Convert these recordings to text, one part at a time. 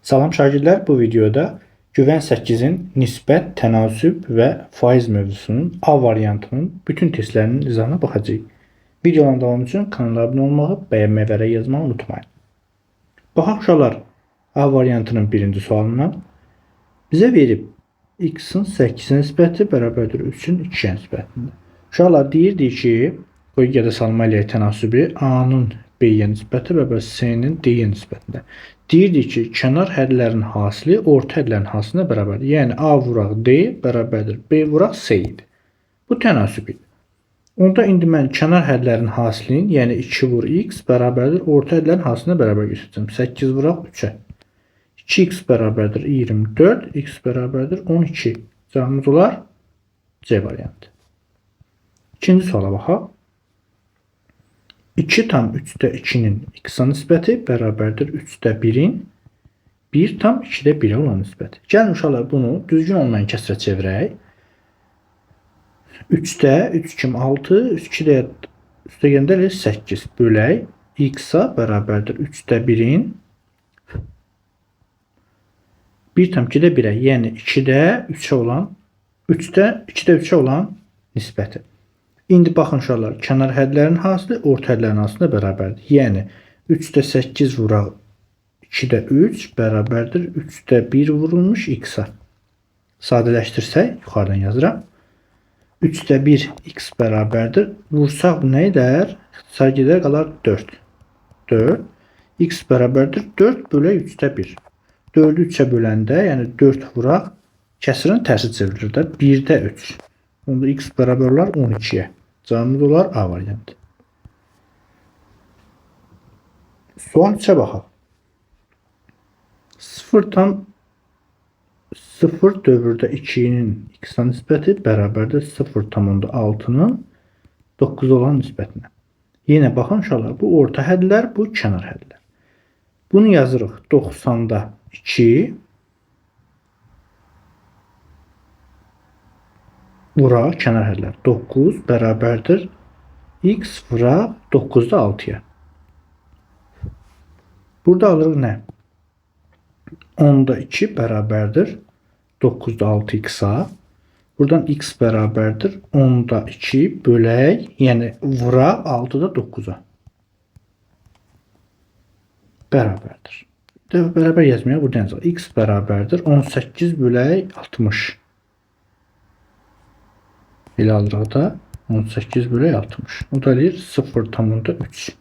Salam şagirdlər, bu videoda güvən 8-in nisbət, tənasüb və faiz mövzusunun A variantının bütün testlərinin izahına baxacağıq. Videoların davamı üçün kanala abunə olmağı, bəyənməyi və rəy yazmağı unutmayın. Baxaq uşaqlar, A variantının birinci sualından bizə verib x-in 8-ə nisbəti bərabərdir 3-ün 2-yə nisbətində. Uşaqlar deyirdik ki, qoy gədə salma eləyək tənasübü A-nın B-yə nisbəti bərabər C-nin D-yə nisbətində. Deyirdik ki, kənar hədlərin hasili orta hədlərin hasilinə bərabərdir. Yəni A vuraq D bərabərdir B vuraq C idi. Bu tənasüb idi. Onda indi mən kənar hədlərin hasilini, yəni 2 vur x bərabərdir orta hədlərin hasilinə bərabər göstərəcəm. 8 vuraq 3-ə. 2x bərabərdir 24, x bərabərdir 12. Cavabımız olar C variantı. İkinci suala baxaq. 2 tam 3'də 2'nin x-a nisbəti bərabərdir 3'də 1'in 1 tam 2'də 1'ə olan nisbəti. Gəlin uşaqlar bunu düzgün olmayan kəsrə çevirək. 3'də 3 kim 6, 2'də üstə gəndə 8 bölək x-a bərabərdir 3'də 1'in 1 tam 2'də 1'ə, yəni 2'də 3'ə olan 3'də 2'də 3'ə olan nisbəti. İndi baxın uşaqlar, kənar hədlərin hasili orta hədlərin hasilinə bərabərdir. Yəni 3'də 8 vuraq 2'də 3 bərabərdir 3'də 1 vurulmuş x-a. Sadələşdirsək, yuxarıdan yazıram. 3'də 1 x bərabərdir. Vursaq bu nə edər? İxtisar gedər, qalar 4. 4. X bərabərdir 4 bölək 3'də 1. 4'ü 3'ə böləndə, yəni 4 vuraq, kəsirin tərsi çevrilir də 1'də 3. Onda x bərabər olar 12'yə. Cavabımız olar A variantı. Sual 3'ə baxaq. 0 tam 0 dövrdə 2'nin x-a nisbəti bərabərdir 0 tam 6'nın 9 olan nisbətinə. Yenə baxın uşaqlar, bu orta hədlər, bu kənar hədlər. Bunu yazırıq 90'da 2 vuraq kənar hədlər 9 bərabərdir x vuraq 9'da 6'ya. Burada alırıq nə? 10'da 2 bərabərdir 9'da 6x-a. Buradan x bərabərdir 10'da 2 bölək, yəni vuraq 6'da 9'a. Bərabərdir. Bərabər yazmaya burada yazaq. X bərabərdir 18 bölək 60. Elə alırıq da 18 bölək 60. O da eləyir 0 tam 3.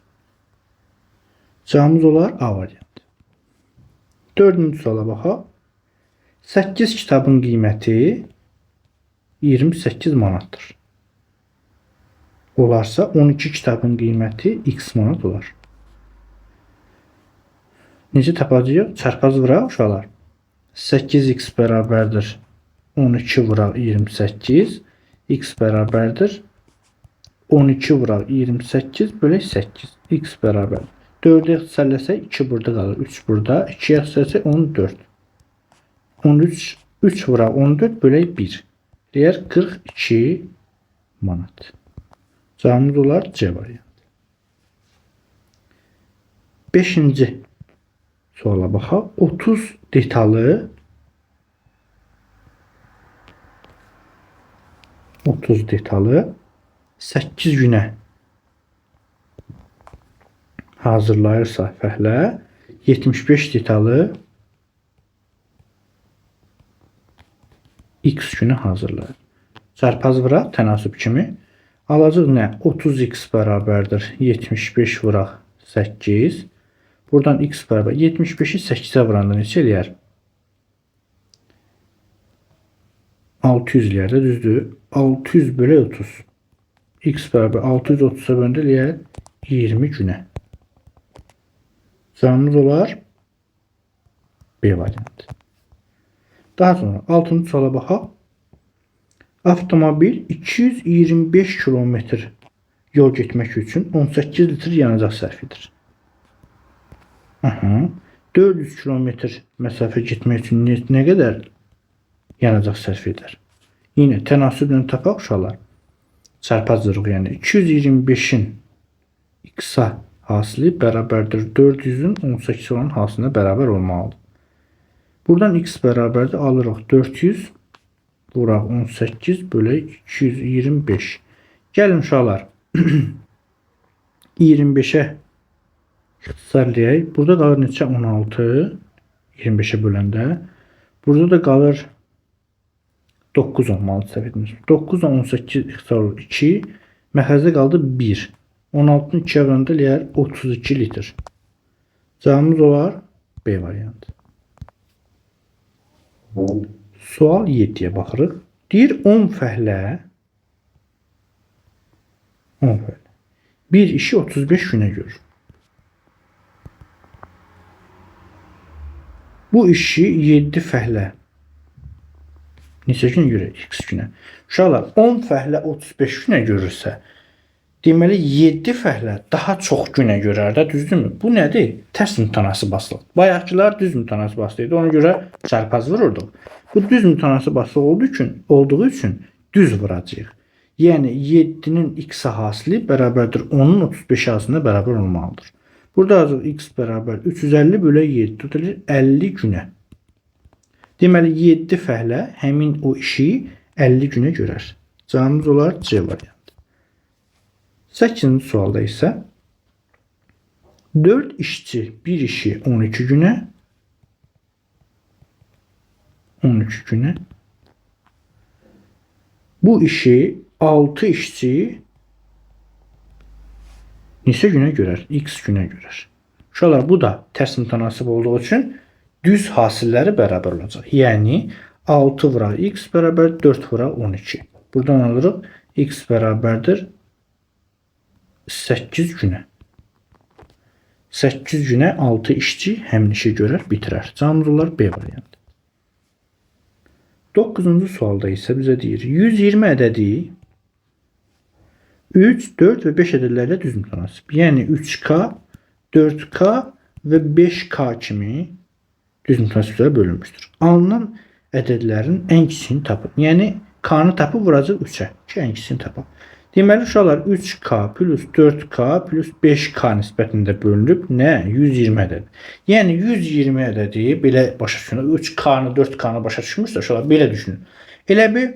Cavabımız olar A variantı. Dördüncü suala baxaq. 8 kitabın qiyməti 28 manatdır. Olarsa 12 kitabın qiyməti x manat olar. Necə tapacağıq? Çarpaz vuraq uşaqlar. 8x bərabərdir 12 vuraq 28. X bərabərdir 12 vuraq 28 bölək 8. X bərabər 4'ü ixtisarləsək 2 burada qalır. 3 burada. 2'yə ixtisarləsək 14. 13 3 vuraq 14 bölək 1. Deyər 42 manat. Cavabımız olar C variantı. 5-ci suala baxaq. 30 detalı 8 günə hazırlayırsa fəhlə 75 detalı x günü hazırlayır. Çarpaz vuraq tənasüb kimi. Alacaq nə? 30x bərabərdir 75 vuraq 8. Buradan x bərabər 75'i 8'ə vuranda neçə eləyər? 600 eləyər də düzdür. 600 bölək 30. X bərabər 630'a böləndə eləyər 20 günə. Cavabımız olar B variantı. Daha sonra 6-cı suala baxaq. Avtomobil 225 kilometr yol getmək üçün 18 litr yanacaq sərf edir. 400 kilometr məsafə getmək üçün nə qədər yanacaq sərf edər? Yine tənasüblə tapaq uşaqlar. Çarpacağıq, yəni 225'in x-a hasili bərabərdir 400'ün 18 olan hasilinə bərabər olmalıdır. Buradan x bərabərdir. Alırıq 400 vuraq 18 bölək 225. Gəlin uşaqlar 25'ə ixtisarlayaq. Burada qalır neçə? 16. 25'ə böləndə. Burada da qalır 9 olmalı səhv etmirəm. 9 dan 18 ixtisar olur 2. Məxərcdə qaldı 1. 16'nı 2'yə böləndə eləyər 32 litr. Cavabımız olar B variantı. Sual 7'yə baxırıq. Deyir 10 fəhlə bir işi 35 günə görür. Bu işi 7 fəhlə neçə gün görə? X günə. Uşaqlar 10 fəhlə 35 günə görürsə, deməli 7 fəhlə daha çox günə görər də, düzdürmü? Bu nədir? Tərs mütənasib asılıq. Bayaqçılar düz mütənasib asılıq idi. Ona görə çarpaz vururduq. Bu düz mütənasib asılıq olduğu üçün düz vuracağıq. Yəni 7'nin x hasili bərabərdir 10'un 35 hasılına bərabər olmalıdır. Burada azıq x bərabər 350 bölək 7 tutulir 50 günə. Deməli 7 fəhlə həmin o işi 50 günə görər. Cavabımız olar C variantı. 8-ci sualda isə 4 işçi bir işi 12 günə 13 günə, bu işi 6 işçi neçə günə görər? X günə görər. Uşaqlar bu da tərs mütənasib olduğu üçün düz hasilləri bərabər olacaq. Yəni 6 vuraq x bərabər 4 vuraq 12. Buradan alırıq x bərabərdir 8 günə. 8 günə 6 işçi həmin işi görər, bitirər. Cavabımız olar B variantı. 9-cu sualda isə bizə deyir 120 ədədi 3, 4 və 5 ədədlərlə düz mütənasib. Yəni 3K, 4K və 5K kimi düz mütənasiblərə bölünmüşdür. Alınan ədədlərin ən kiçiyini tapın. Yəni K-nı tapıb vuracaq 3'ə ki, ən kiçiyini tapaq. Deməli uşaqlar 3K plus 4K plus 5K nisbətində bölünüb nə? 120 ədəd. Yəni 120 ədədi belə başa düşün. 3K-nı 4K-nı başa düşmürsə uşaqlar belə düşünün. Elə bir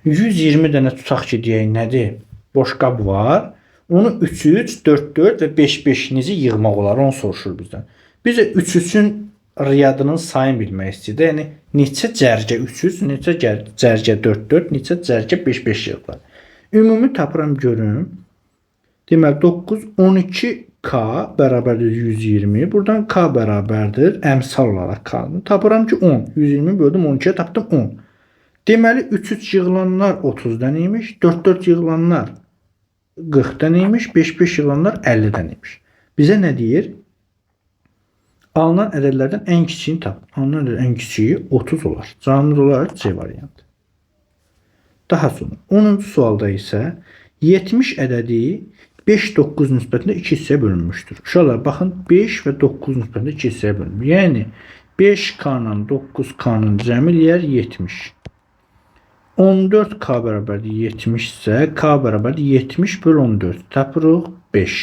120 dənə tutaq ki, deyək nədir? Boş qab var. Onu 3-3, 4-4 və 5-5-nizi yığmaq olar. Onu soruşur bizdən. Bizə 3-3-ün riyadının sayını bilmək istəyir. Yəni neçə cərgə 3-3, neçə cərgə 4-4, neçə cərgə 5-5 yığılar. Ümumi tapıram görüm. Deməli 9, 12K bərabərdir 120. Buradan K bərabərdir əmsal olaraq K-nı. Tapıram ki 10. 120 böldüm 12'ye tapdım 10. Deməli 3-3 yığılanlar 30 dənə imiş, 4-4 yığılanlar 40 dənə imiş, 5-5 yığılanlar 50 dənə imiş. Bizə nə deyir? Alınan ədədlərdən ən kiçiyini tap. Alınan ədədlərin ən kiçiyi 30 olar. Cavabımız olaraq C variantı. Daha sonra 10-cu sualda isə 70 ədədi 5, 9 nisbətində 2 hissəyə bölünmüşdür. Uşaqlar baxın 5 və 9 nisbətində 2 hissəyə bölünmüş. Yəni 5K-nın 9K-nın cəmi eləyər 70. 14K bərabərdir 70 isə K bərabərdir 70 böl 14. Tapırıq 5.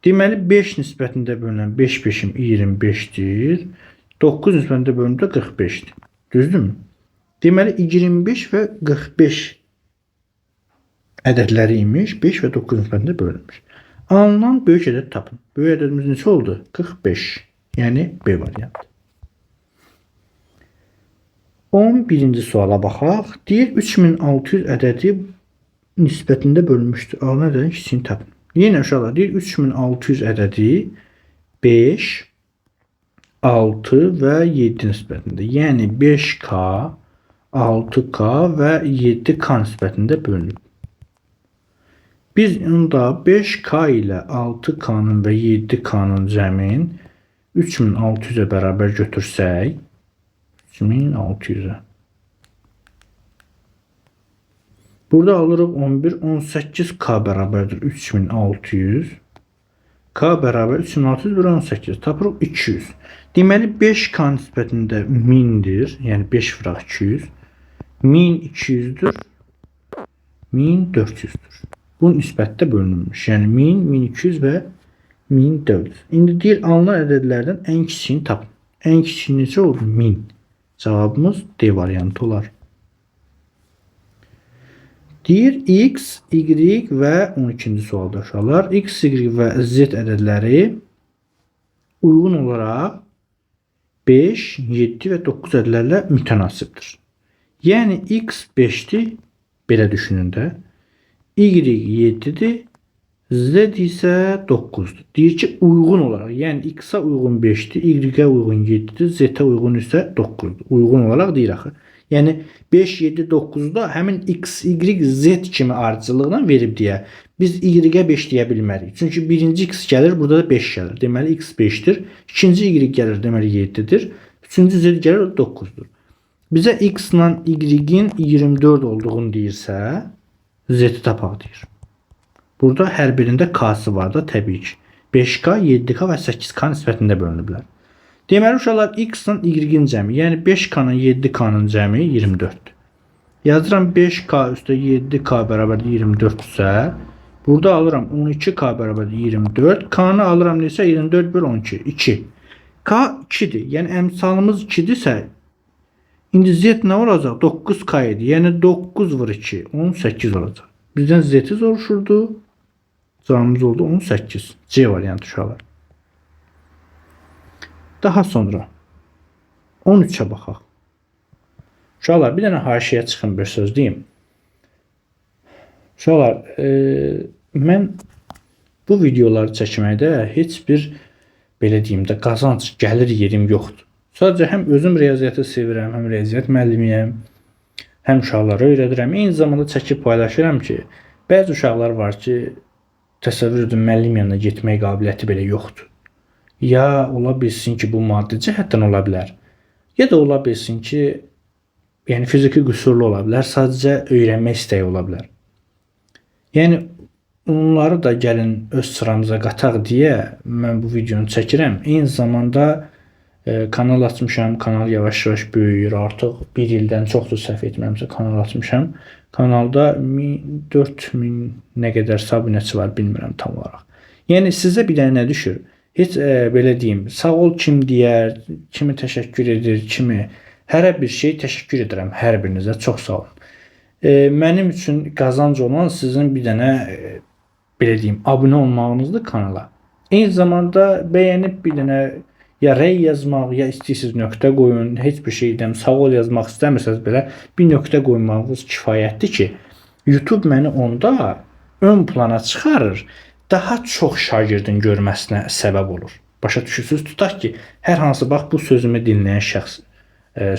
Deməli 5 nisbətində bölünən 5 5'im 25'dir. 9 nisbətində bölündü 45'dir. Düzdürmü? Deməli 25 və 45 ədədləri imiş. 5 və 9 nisbətində bölünmüş. Alınan böyük ədəd tapın. Böyük ədədimiz neçə oldu? 45. Yəni B variantı. 11-ci suala baxaq. Deyir 3600 ədədi nisbətində bölünmüşdür. Alınan ədədin kiçiyini tapın. Yenə uşaqlar deyir 3600 ədədi 5, 6 və 7 nisbətində. Yəni 5K, 6K və 7K nisbətində bölünüb. Biz onda 5K ilə 6K'nın və 7K'nın cəmin 3600'ə bərabər götürsək 3600'ə. Burada alırıq 11, 18K bərabərdir 3600. K bərabər 3600 bölü 18. Tapırıq 200. Deməli 5K nisbətində 1000'dir. Yəni 5 vuraq 200. 1200'dür. 1400'dür. Bu nisbətdə bölünmüş. Yəni 1000, 1200 və 1400. İndi deyir alınan ədədlərdən ən kiçiyini tapın. En kiçik neçə olur? 1000. Cavabımız D variantı olar. Deyir x, y və 12-ci sualda uşaqlar x, y və z ədədləri uyğun olaraq 5, 7 və 9 ədədlərlə mütənasibdir. Yəni x 5-dir, belə düşünün də. Y 7-dir, z isə 9-dur. Deyir ki, uyğun olaraq, yəni x-a uyğun 5-dir, y-ə uyğun 7-dir, z-ə uyğun isə 9-dur. Uyğun olaraq deyir axı. Yəni 5, 7, 9-da həmin x, y, z kimi ardıcıllıqla verib deyə. Biz y-ə 5 deyə bilmərik. Çünki birinci x gəlir, burada da 5 gəlir. Deməli x 5-dir. İkinci y gəlir, deməli 7-dir. Üçüncü z gəlir, 9-dur. Bizə x ilə y-in 24 olduğunu deyirsə, z-i tapaq deyir. Burada hər birində k-sı var da təbii ki. 5k, 7k və 8k nisbətində bölünüblər. Deməli uşaqlar x ilə y-in cəmi, yəni 5k-nın 7k-nın cəmi 24-dür. Yazıram 5k üstə 7k bərabərdir 24-dürsə, burada alıram 12k bərabərdir 24, k-nı alıram neçə? 24 böl 12, 2. K 2-dir, yəni əmsalımız 2-dirsə, indi z nə olacaq? 9k idi, yəni 9 vur 2, 18 olacaq. Bizdən z-i soruşurdu, cavabımız oldu 18. C variantı uşaqlar. Daha sonra 13'e baxaq. Uşaqlar bir dənə haşiyə çıxın bir söz deyim. Uşaqlar, mən bu videoları çəkməkdə heç bir belə deyim də qazanc gəlir yerim yoxdur. Sadəcə həm özüm riyaziyyatı sevirəm, həm riyaziyyat müəllimiyəm, həm uşaqlara öyrədirəm. Eyni zamanda çəkib paylaşıram ki, bəzi uşaqlar var ki, təsəvvür edin müəllim yanına getmək qabiliyyəti belə yoxdur. Ya ola bilsin ki, bu maddi cəhətdən ola bilər. Ya da ola bilsin ki, yəni fiziki qüsurlu ola bilər, sadəcə öyrənmək istəyi ola bilər. Yəni onları da gəlin öz sıramıza qataq deyə mən bu videonu çəkirəm. Eyni zamanda kanal açmışam, kanal yavaş-yavaş böyüyür. Artıq bir ildən çoxdur səhv etmirəmsə kanal açmışam. Kanalda 4000 nə qədər abunəçi var bilmirəm tam olaraq. Yəni sizə bir dənə nə düşür? Heç belə deyim, sağ ol kim deyər, kimi təşəkkür edir, kimi hər bir şey təşəkkür edirəm hər birinizə, çox sağ olun. Mənim üçün qazanc olan sizin bir dənə belə deyim, abunə olmağınızdır kanala. Eyni zamanda bəyənib bir dənə ya rey yazmaq, ya istəyirsiniz nöqtə qoyun, heç bir şeydən sağ ol yazmaq istəmirsiniz belə bir nöqtə qoymağınız kifayətdir ki, YouTube məni onda ön plana çıxarır. Daha çox şagirdin görməsinə səbəb olur. Başa düşürsünüz? Tutaq ki, hər hansı bax bu sözümü dinləyən şəxs,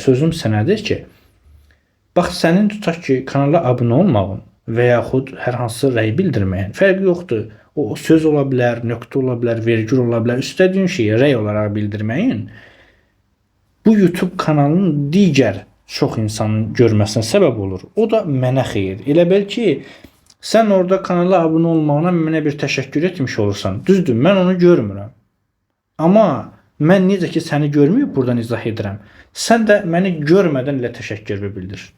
sözüm sənədir ki, bax sənin tutaq ki, kanala abunə olmağın və yaxud hər hansı rəy bildirməyin fərqi yoxdur. O söz ola bilər, nöqtə ola bilər, vergül ola bilər, istədiyin şeyi rəy olaraq bildirməyin bu YouTube kanalının digər çox insanın görməsinə səbəb olur. O da mənə xeyir. Elə bil ki, sən orada kanala abunə olmağına mənə bir təşəkkür etmiş olursan. Düzdür, mən onu görmürəm. Amma mən necə ki səni görməyib buradan izah edirəm. Sən də məni görmədən elə təşəkkürümü bildir.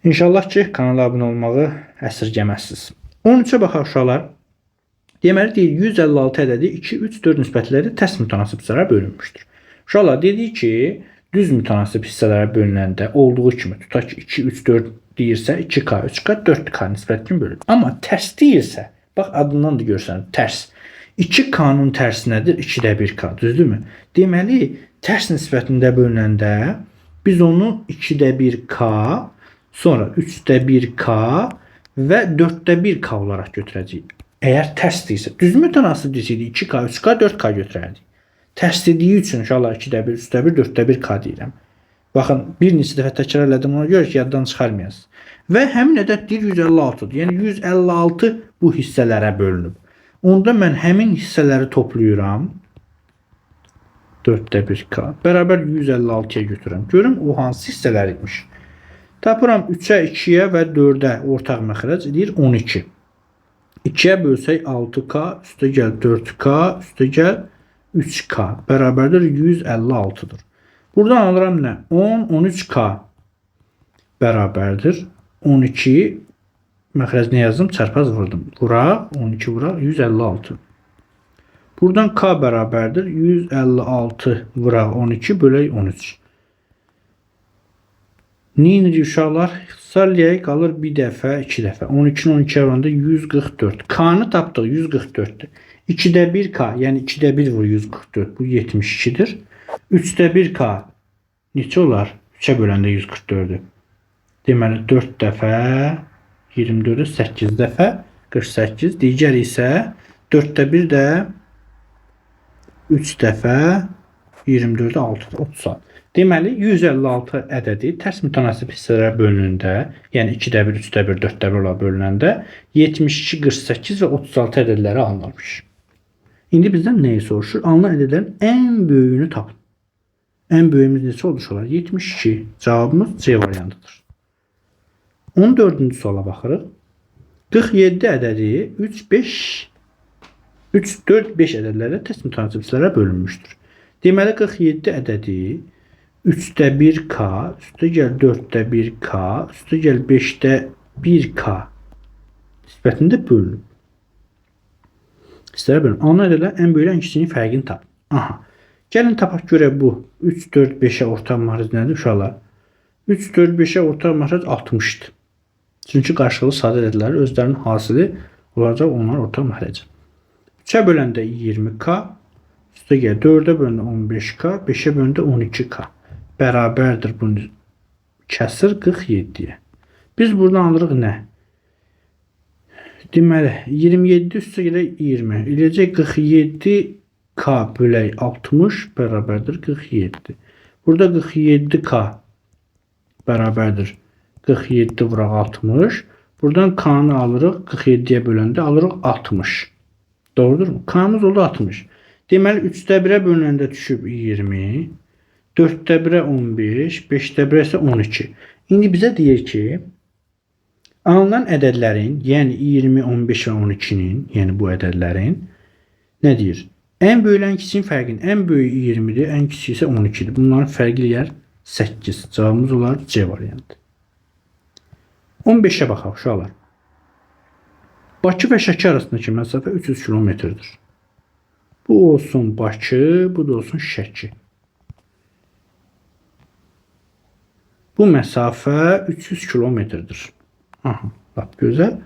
İnşallah ki, kanala abunə olmağı əsirgəməzsiniz. 13-ə baxaq uşaqlar. Deməli deyir 156 ədədi 2, 3, 4 nisbətləri tərs mütənasib hissələrə bölünmüşdür. Uşaqlar dedik ki, düz mütənasib hissələrə bölünəndə olduğu kimi tutaq ki 2, 3, 4 deyirsə 2k, 3k, 4k nisbət kimi bölünür. Amma tərs deyirsə, bax adından da görsən tərs. 2k-nın tərsi nədir? 2də 1k, düzdürmü? Deməli, tərs nisbətində bölünəndə biz onu 2də 1k, sonra 3də 1k və 4də 1k olaraq götürəcəyik. Əgər tərs deyirsə, düz mütənasib desəydik 2k, 3k, 4k götürərdik. Tərs dediyi üçün inşallah 2də 1, 3də 1, 4də 1k deyirəm. Baxın, bir neçə dəfə təkrar elədim, ona görə ki, yaddan çıxarmayasınız. Və həmin ədəd deyir 156-dır. Yəni 156 bu hissələrə bölünüb. Onda mən həmin hissələri toplayıram. 4də 1k bərabər 156-ya götürürəm. Görüm o hansı hissələr imiş. Tapıram 3-ə, 2-yə və 4-ə ortaq məxrəc edir 12. 2-yə bölsək 6k, üstə gəl 4k, üstə gəl 3k bərabərdir 156-dır. Buradan alıram nə? 10, 13k bərabərdir 12. Məxrəcinə yazdım, çarpaz vurdum. Vuraq, 12 vuraq, 156. Buradan k bərabərdir 156 vuraq 12 bölək 13. Neyinirik uşaqlar? İxtisarlayaq, qalır bir dəfə, 2 dəfə. 12-ni 12-yə vuranda 144. K-nı tapdıq, 144-dür. 2-də 1K, yəni 2-də 1 vur 144. Bu 72-dir. 3-də 1K neçə olar? 3-ə böləndə 144-dür. Deməli 4 dəfə 24-ü 8 dəfə 48. Digər isə 4-də 1 də 3 dəfə 24-ü 6-dır, 36. Deməli 156 ədədi tərs mütənasib hissələrə bölünəndə, yəni 2-də 1, 3-də 1, 4-də 1 olaraq bölünəndə 72, 48 və 36 ədədləri alınmış. İndi bizdən nəyi soruşur? Alınan ədədlərin ən böyüyünü tapın. Ən böyüyümüz neçə olmuş olar? 72. Cavabımız C variantıdır. 14-cü suala baxırıq. 47 ədədi 3, 5, 3, 4, 5 ədədlərlə tərs mütənasib hissələrə bölünmüşdür. Deməli 47 ədədi 3'də 1K, üstə gəl 4'də 1K, üstə gəl 5'də 1K nisbətində bölünüb. Hissələrə bölünüb. Alınan ədədlərin ən böyük ən kiçiyinin fərqini tap. Aha. Gəlin tapaq görə bu 3, 4, 5'ə ortaq məxrəc nədir uşaqlar? 3, 4, 5'ə ortaq məxrəc 60'dır. Çünki qarşılıqlı sadə ədədləri özlərinin hasili olacaq onların ortaq məxrəci. 3'ə böləndə 20K, üstə gəl 4'ə böləndə 15K, 5'ə böləndə 12K. Bərabərdir bunu kəsir 47'yə. Biz buradan alırıq nə? Deməli 27 üstə gələk 20. Eləcək 47K bölək 60 bərabərdir 47. Burada 47K bərabərdir 47 vuraq 60. Buradan K'nı alırıq 47'yə böləndə alırıq 60. Doğrudurmu? K'mız oldu 60. Deməli 3'də 1'ə bölündə düşüb 20. 4'də 1'ə 15, 5'də 1'ə isə 12. İndi bizə deyir ki, alınan ədədlərin, yəni 20, 15 və 12'nin, yəni bu ədədlərin nə deyir? Ən böyük ən kiçiyin fərqinin, ən böyük 20'dir, ən kiçik isə 12'dir. Bunların fərqli yer 8. Cavabımız olar C variantı. 15'ə baxaq uşaqlar. Bakı və Şəki arasındakı məsafə 300 kilometrdir. Bu olsun Bakı, bu da olsun Şəki. Bu məsafə 300 kilometrdir. Aha, bak gözəl.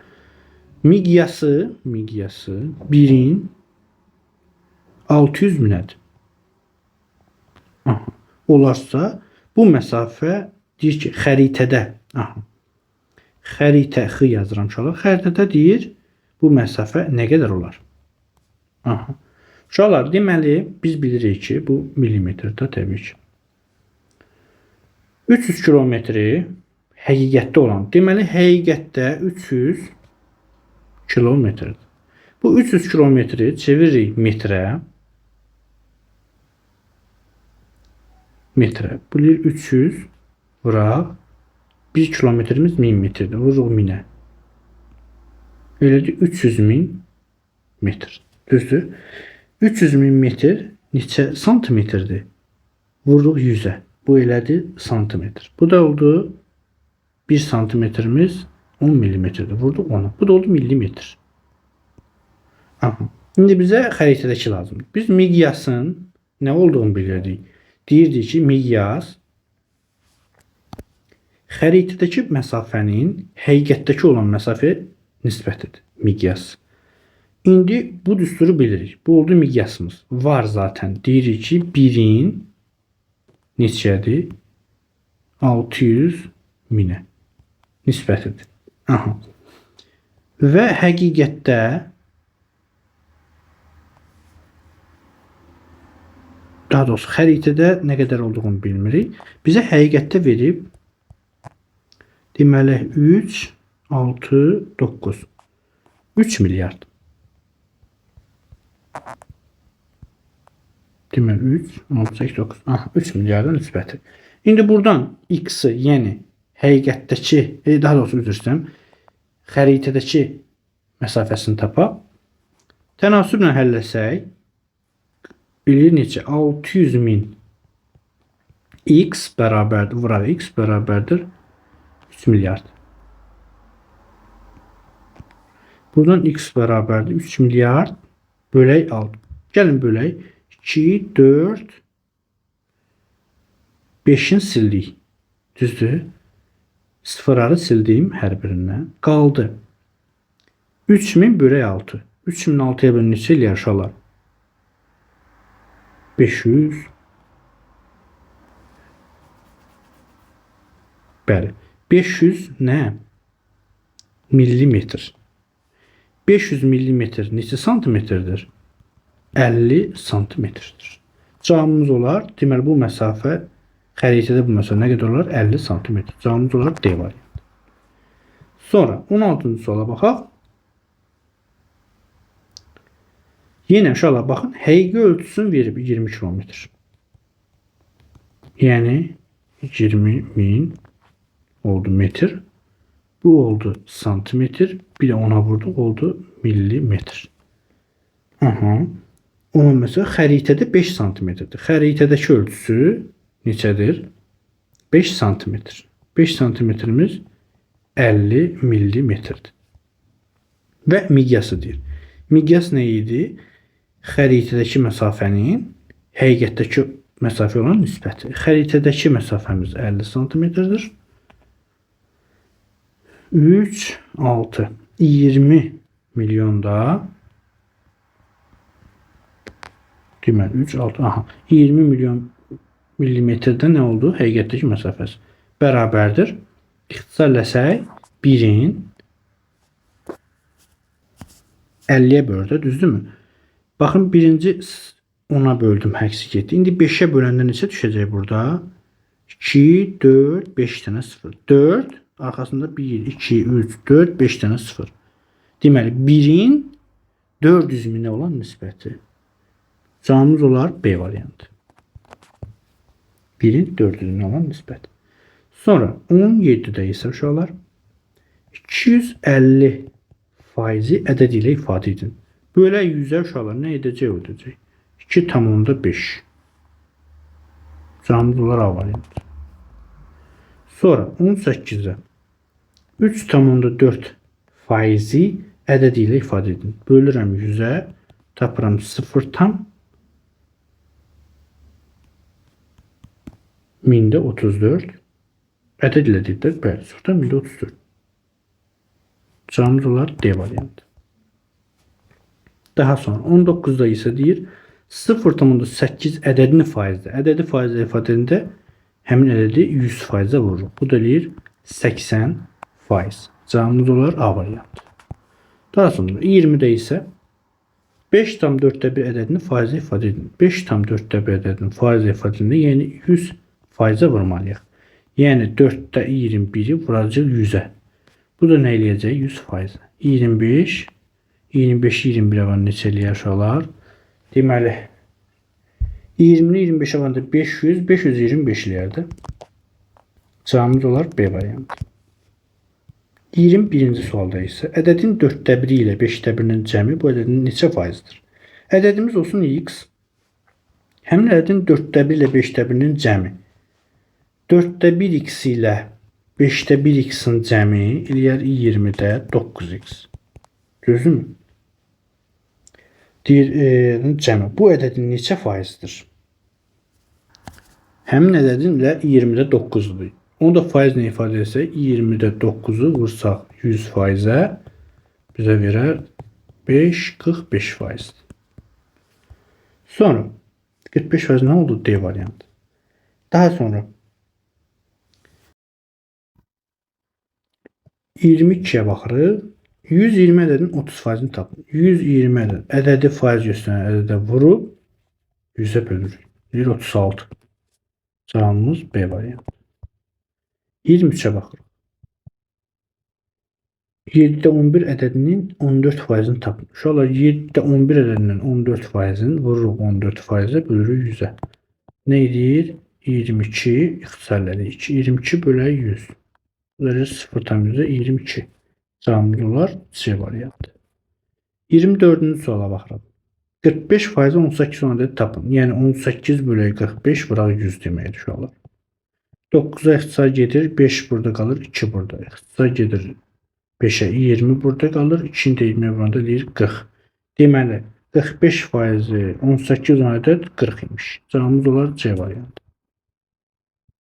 Miqyası 1'in 600 minədir. Aha, olarsa bu məsafə deyir ki, xəritədə, aha, xəritə X yazıram uşaqlar. Xəritədə deyir bu məsafə nə qədər olar? Aha. Uşaqlar, deməli biz bilirik ki, bu millimetrdə təbii ki. 300 kilometri həqiqətdə olan. Deməli, həqiqətdə 300 kilometrdir. Bu 300 kilometri çeviririk metrə. Metrə. Bu 300 vuraq. 1 kilometrimiz 1000 metrdir. Vururuq 1000'ə. Elədir 300 min metr. Düzdür? 300 min metr neçə santimetrdir? Vururuq 100'ə. Bu elədir santimetr. Bu da oldu 1 santimetrimiz 10 milimetrdir. Vurduq ona. Bu da oldu millimetr. Aha. İndi bizə xəritədəki lazımdır. Biz miqyasın nə olduğunu bilirdik. Deyirdik ki, miqyas xəritədəki məsafənin həqiqətdəki olan məsafə nisbətidir. Miqyas. İndi bu düsturu bilirik. Bu oldu miqyasımız. Var zaten. Deyirik ki, 1'in neçədir? 600 minə nisbətidir. Aha. Və həqiqətdə daha doğrusu xəritədə nə qədər olduğunu bilmirik. Bizə həqiqətdə verib deməli 3, 6, 9. 3 milyard. Deməli 3, 6, 8, 9. Aha, 3 milyardan nisbəti. İndi buradan x-i, yəni həqiqətdəki, daha doğrusu üzr istəyirəm, xəritədəki məsafəsini tapaq. Tənasüblə həll etsək, bilir necə? 600 min x bərabərdir, vuraq x bərabərdir 3 milyard. Buradan x bərabərdir 3 milyard bölək 6. Gəlin bölək. 2, 4, 5-in sildik. Düzdür? Sıfırları sildim hər birindən. Qaldı. 3000 bölək 6. 3000 6-ya bölün neçə eləyər uşaqlar? 500. Bəli. 500 nə? Millimetr. 500 millimetr neçə santimetrdir? 50 santimetrdir. Cavabımız olar. Deməli bu məsafə xəritədə bu məsafə nə qədər olar? 50 santimetr. Cavabımız olar D variantı. Sonra 16-cı suala baxaq. Yenə uşaqlar baxın, həqiqi ölçüsünü verib 20 kilometr. Yəni 20.000 oldu metr. Bu oldu santimetr. Bir de ona vurduq oldu millimetr. Aha. Onun mesela xəritədə 5 santimetrdir. Xəritədəki ölçüsü neçədir? 5 santimetr. 5 santimetrimiz 50 millimetrdir. Və miqyası deyir. Miqyas nə idi? Xəritədəki məsafənin həqiqətdəki məsafə olan nisbəti. Xəritədəki məsafəmiz 50 santimetrdir. 3, 6, 20 milyonda deməli 3, 6, aha 20 milyon millimetrdə nə oldu? Həqiqətdəki məsafəsi bərabərdir. İxtisarləsək 1-in 50-yə böldü, düzdürmü? Baxın birinci 10-a böldüm, həqsi getdi. İndi 5-ə böləndə neçə düşəcək burada? 2, 4, 5 dənə 0. 4 arkasında 1, 2, 3, 4, 5 dənə 0. Deməli 1-in 400 minə olan nisbəti. Cavabımız olar B variantı. 1-in 400 minə olan nisbəti. Sonra 17-də isə uşaqlar 250 faizi ədəd ilə ifadə edin. Böyle 100'ə uşaqlar nə edəcək ödəyəcək? 2,5. Cavabımız olar A variantı. Sonra 18'ə 3,4 faizi ədəd ilə ifadə edin. Bölürəm 100'ə, tapıram 0 tam 1000'də 34. Ədəd ilə dedik, bəli, 0'dan 1000'də 34. Cavabımız olar D variantı. Daha sonra 19'da ise deyir 0,8 ədədini faizdə. Ədədi faizlə ifadə edəndə həmin ədədi 100%-ə vururuq. Bu da deyir 80%. Cavabımız olar A variantı. Daha sonra 20'də isə 5,4'də 1 ədədini faizlə ifadə edin. 5,4'də 1 ədədini faizlə ifadə edəndə yəni 100%-ə vurmalıyıq. Yəni 4'də 21'i vuracaq 100'ə. Bu da nə eləyəcək? 100%. 25 21'ə var neçə eləyər uşaqlar? Deməli 20'ni 25'ə varında 500 525 eləyərdi. Cavabımız olar B variantı. 21-ci sualda isə ədədin 4'də 1 ilə 5'də 1'in cəmi bu ədədin neçə faizdir? Ədədimiz olsun x. Həmin ədədin 4'də 1 ilə 5'də 1'in cəmi. 4'də 1 x ilə 5'də 1 x'in cəmi eləyər 20'də 9x. Düzdürmü? Deyir cəmi. Bu ədədin neçə faizdir? Həmin ədədin ilə 20'də 9'dur. Onu da faiz nə ifadə etsək, 20'də 9'u vursaq 100%-ə bizə verər 5,45%. Sonra 45% nə oldu? D variantı. Daha sonra 22'yə baxırıq. 120 ədədin 30%-ni tapın. 120 ədəd. Ədədi faiz göstərən ədədə vurub 100'ə bölürük. 36. Cavabımız B variantı. 23'ə baxırıq. 7'də 11 ədədinin 14%-ni tapın. Uşaqlar 7'də 11 ədədindən 14%-ni vururuq 14%-ə bölürük 100'ə. Nə edir? 22 ixtisarlədik. 22 bölək 100. Verir 0,22. Cavabımız olar C variantı. 24-cü suala baxırıq. 45% 18 ədəd tapın. Yəni 18 bölək 45 vuraq 100 deməkdir uşaqlar. 9'a ixtisar gedir, 5 burada qalır, 2 burada. İxtisar gedir 5'ə 20 burada qalır, 2'ni də 20'yə vuranda deyir 40. Deməli 45 faizi 18 10 ədəd 40 imiş. Cavabımız olar C variantı.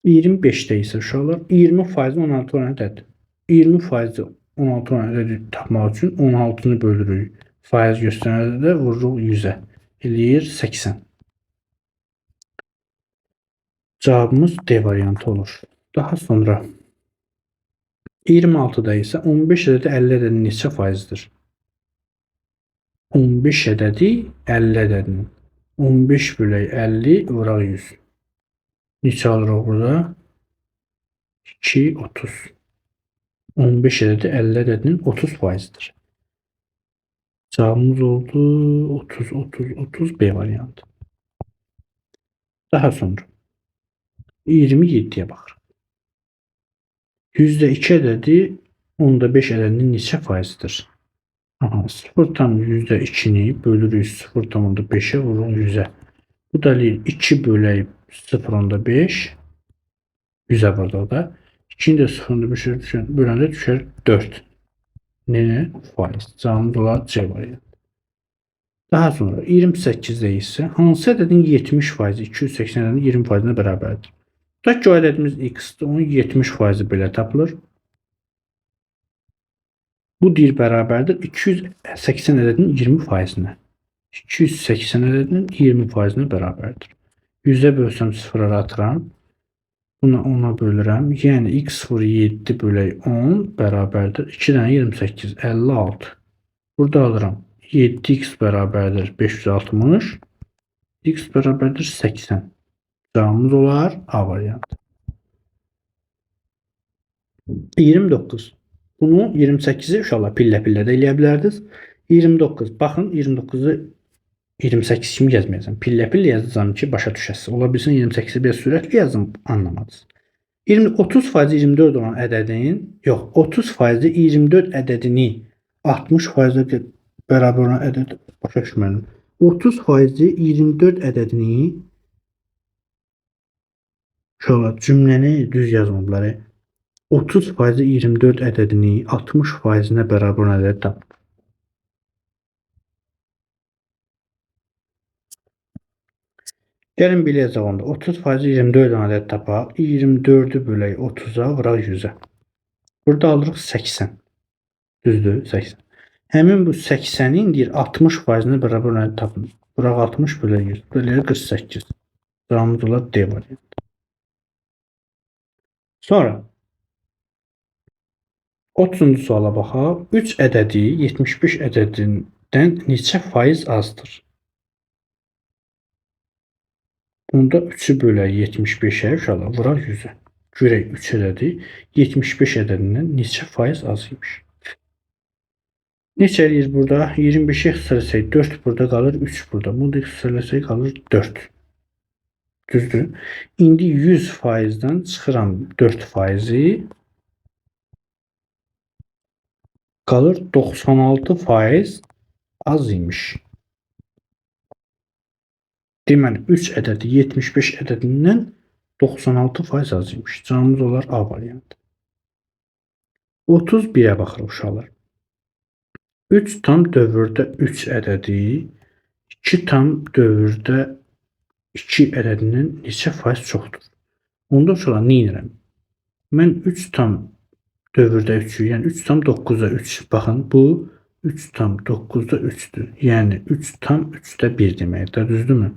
25-də isə uşaqlar 20 faizi 16 10 ədəd. 20 faizi 16 10 ədədi tapmaq üçün 16-nı bölürük. Faiz göstərəndə də vururuq 100-ə. Eləyir 80. Cavabımız D variantı olur. Daha sonra 26-da isə 15 ədədi 50 ədədinin neçə faizdir? 15 ədədi 50 ədədinin 15 bölək 50 vuraq 100. Neçə alırıq burada? 2, 30. 15 ədədi 50 ədədinin 30 faizidir. Cavabımız oldu 30, 30, 30 B variantı. Daha sonra 27'ye baxırıq. %2 ədədi 10-5 ədədinin neçə faizidir? 0,2'ni bölürük 0,5'e vururuq 100'ə. Bu da 2 bölək 0,5 100'ə burada da. 2'ni də 0,5'e böləndə düşər 4. Ne? Faiz. Cavabımız olar C variantı. Daha sonra 28'də isə hansı ədədin 70 faizi 280 ədədin 20 faizinə bərabərdir? Tutaq ki, o ədədimiz x-dir, onun 70 faizi belə tapılır. Bu deyir bərabərdir 280 ədədinin 20 faizinə. 280 ədədinin 20 faizinə bərabərdir. 100'ə bölsəm 0'lara atıram. Buna 10'a bölürəm. Yəni x vur 7 bölək 10 bərabərdir. 2 dənə 28, 56. Burada alıram. 7x bərabərdir 560. X bərabərdir 80. Cavabımız olar A variantı. 29. Bunu 28'i uşaqlar pillə-pillə də eləyə bilərdiniz. 29. Baxın 29'u 28 kimi yazmayacağım. Pillə-pillə yazacağım ki başa düşəsiniz. Ola bilsin 28'i biraz sürətli yazdım, anlamadınız. 30 faizi 24 olan ədədin, yox 30 faizi 24 ədədini 60 faizə bərabər olan ədəd başa düşmədim. 30 faizi 24 ədədini uşaqlar cümləni düz yazmadılar. 30 faizi 24 ədədini 60 faizinə bərabər olan ədəd tap. Gəlin biləcək onda 30 faizi 24 olan ədəd tapaq. 24'ü bölək 30'a vuraq 100'ə. Burada alırıq 80. Düzdür 80. Həmin bu 80'in deyir 60 faizinə bərabər olan ədəd tapın. Vuraq 60 bölək 100. Bölək 48. Cavabımız olar D variantı. Sonra 30-cu suala baxaq. 3 ədədi 75 ədədindən neçə faiz azdır? Bunda 3'ü bölək 75'ə uşaqlar vuraq 100'ə. Görək 3 ədədi 75 ədədindən neçə faiz az imiş. Neçə eləyir burada? 25'i ixtisarlasək 4 burada qalır, 3 burada. Bunu da ixtisarlasək qalır 4. Düzdür. İndi 100 faizdən çıxıram 4 faizi. Qalır 96 faiz az imiş. Deməli 3 ədədi 75 ədədindən 96 faiz az imiş. Cavabımız olar A variantı. 31'ə baxırıq uşaqlar. 3 tam dövrdə 3 ədədi 2 tam dövrdə 2 ədədindən neçə faiz çoxdur? Onda uşaqlar nə edirəm? Mən 3 tam dövrdə 3'ü, yəni 3 tam 9'da 3. Baxın bu 3 tam 9'da 3'dür. Yəni 3 tam 3'də 1 deməkdir. Düzdürmü?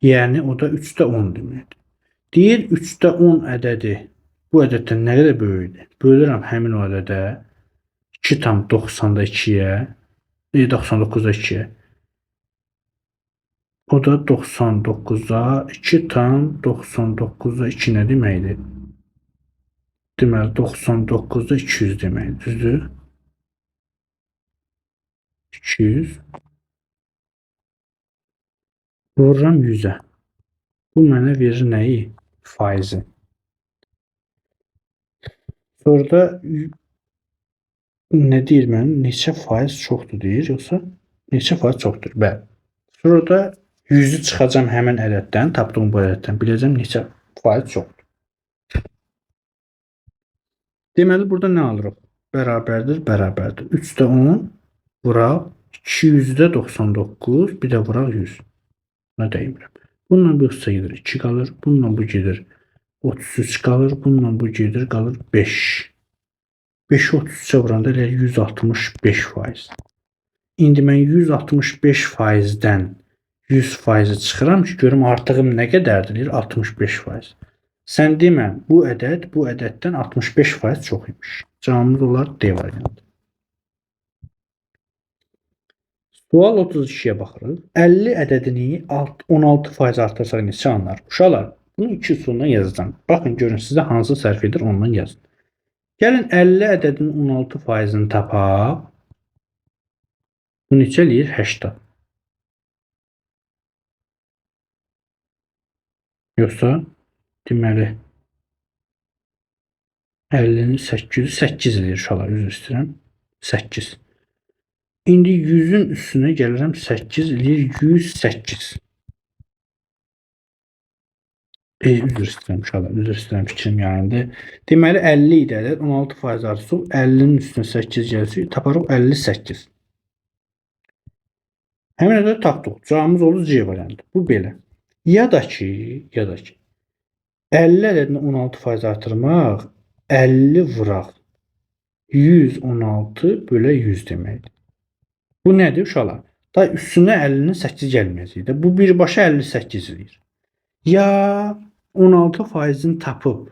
Yəni o da 3'də 10 deməkdir. Deyir 3'də 10 ədədi bu ədəddən nə qədər böyükdür? Bölürəm həmin o ədədə 2 tam 90'da 2'yə, 99'da 2'yə. O da 99'da 2 tam 99'da 2 nə deməkdir? Deməli 99'da 200 deməkdir. Düzdür? 200 vururam 100'ə. Bu mənə verir nəyi? Faizi. Sonra da nə deyir mən? Neçə faiz çoxdur deyir, yoxsa neçə faiz çoxdur? Bəli. Sonra da 100'ü çıxacam həmin ədəddən, tapdığım bu ədəddən. Biləcəm neçə faiz çoxdur. Deməli burada nə alırıq? Bərabərdir, bərabərdir. 3'də 10 vuraq 200-də 99, bir də vuraq 100. Buna dəymirəm. Bununla bu sayılır 2 qalır. Bununla bu gedir 33 qalır. Bununla bu gedir qalır 5. 5-i 33-ə vuranda elə 165%. İndi mən 165%-dən 100%-i çıxıram ki, görüm artığım nə qədərdir? 65%. Sən demə, bu ədəddən 65% çox imiş. Cavabımız olar D variantı. Sual 32-yə baxırıq. 50 ədədini 16% artırsaq neçə alınar? Uşaqlar, bunu 2 üsulla yazacağam. Baxın, görün sizə hansı sərf edir, ondan yazın. Gəlin 50 ədədinin 16%-ni tapaq. Bu neçə eləyir? 80. Yoxsa deməli 50-nin 8 eləyir uşaqlar, üzr istəyirəm. 8. İndi 100-ün üstünə gəlirəm, 8 eləyir 108. Üzr istəyirəm uşaqlar, üzr istəyirəm, fikrim yanıldı. Deməli 50 idi ədəd, 16% artırsaq 50-nin üstünə 8 gəlsək, taparıq 58. Həmin ədədi tapdıq. Cavabımız olur C variantı. Bu belə. Ya da ki 50 ədədini 16% artırmaq 50 vuraq 116 bölə 100 deməkdir. Bu nədir uşaqlar? Da üstünə 50-nin 8 gəlməyəcək də. Bu birbaşa 58 edir. Ya 16%-ni tapıb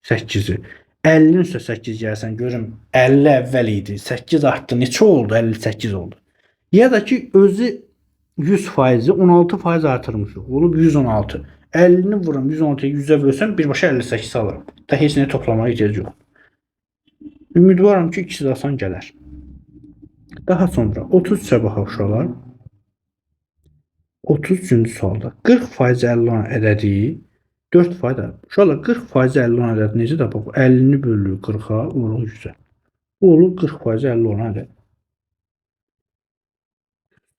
8-i 50-nin üstə 8 gəlsən görüm 50 əvvəl idi. 8 artdı. Neçə oldu? 58 oldu. Ya da ki özü 100%-i 16% artırmışıq. Olub 116. 50-ni vuram 116-ya 100-ə bölsəm birbaşa 58 alıram. Da heç nə toplamağa ehtiyac yox. Ümidvaram ki ikisi də asan gələr. Daha sonra 33-ə baxaq uşaqlar. 33-cü sualda 40% 50 olan ədədi 4%. Uşaqlar 40% 50 olan ədədi necə tapaq? 50-ni bölürük 40-a, vururuq 100-ə. Bu olur 40% 50 olan ədəd.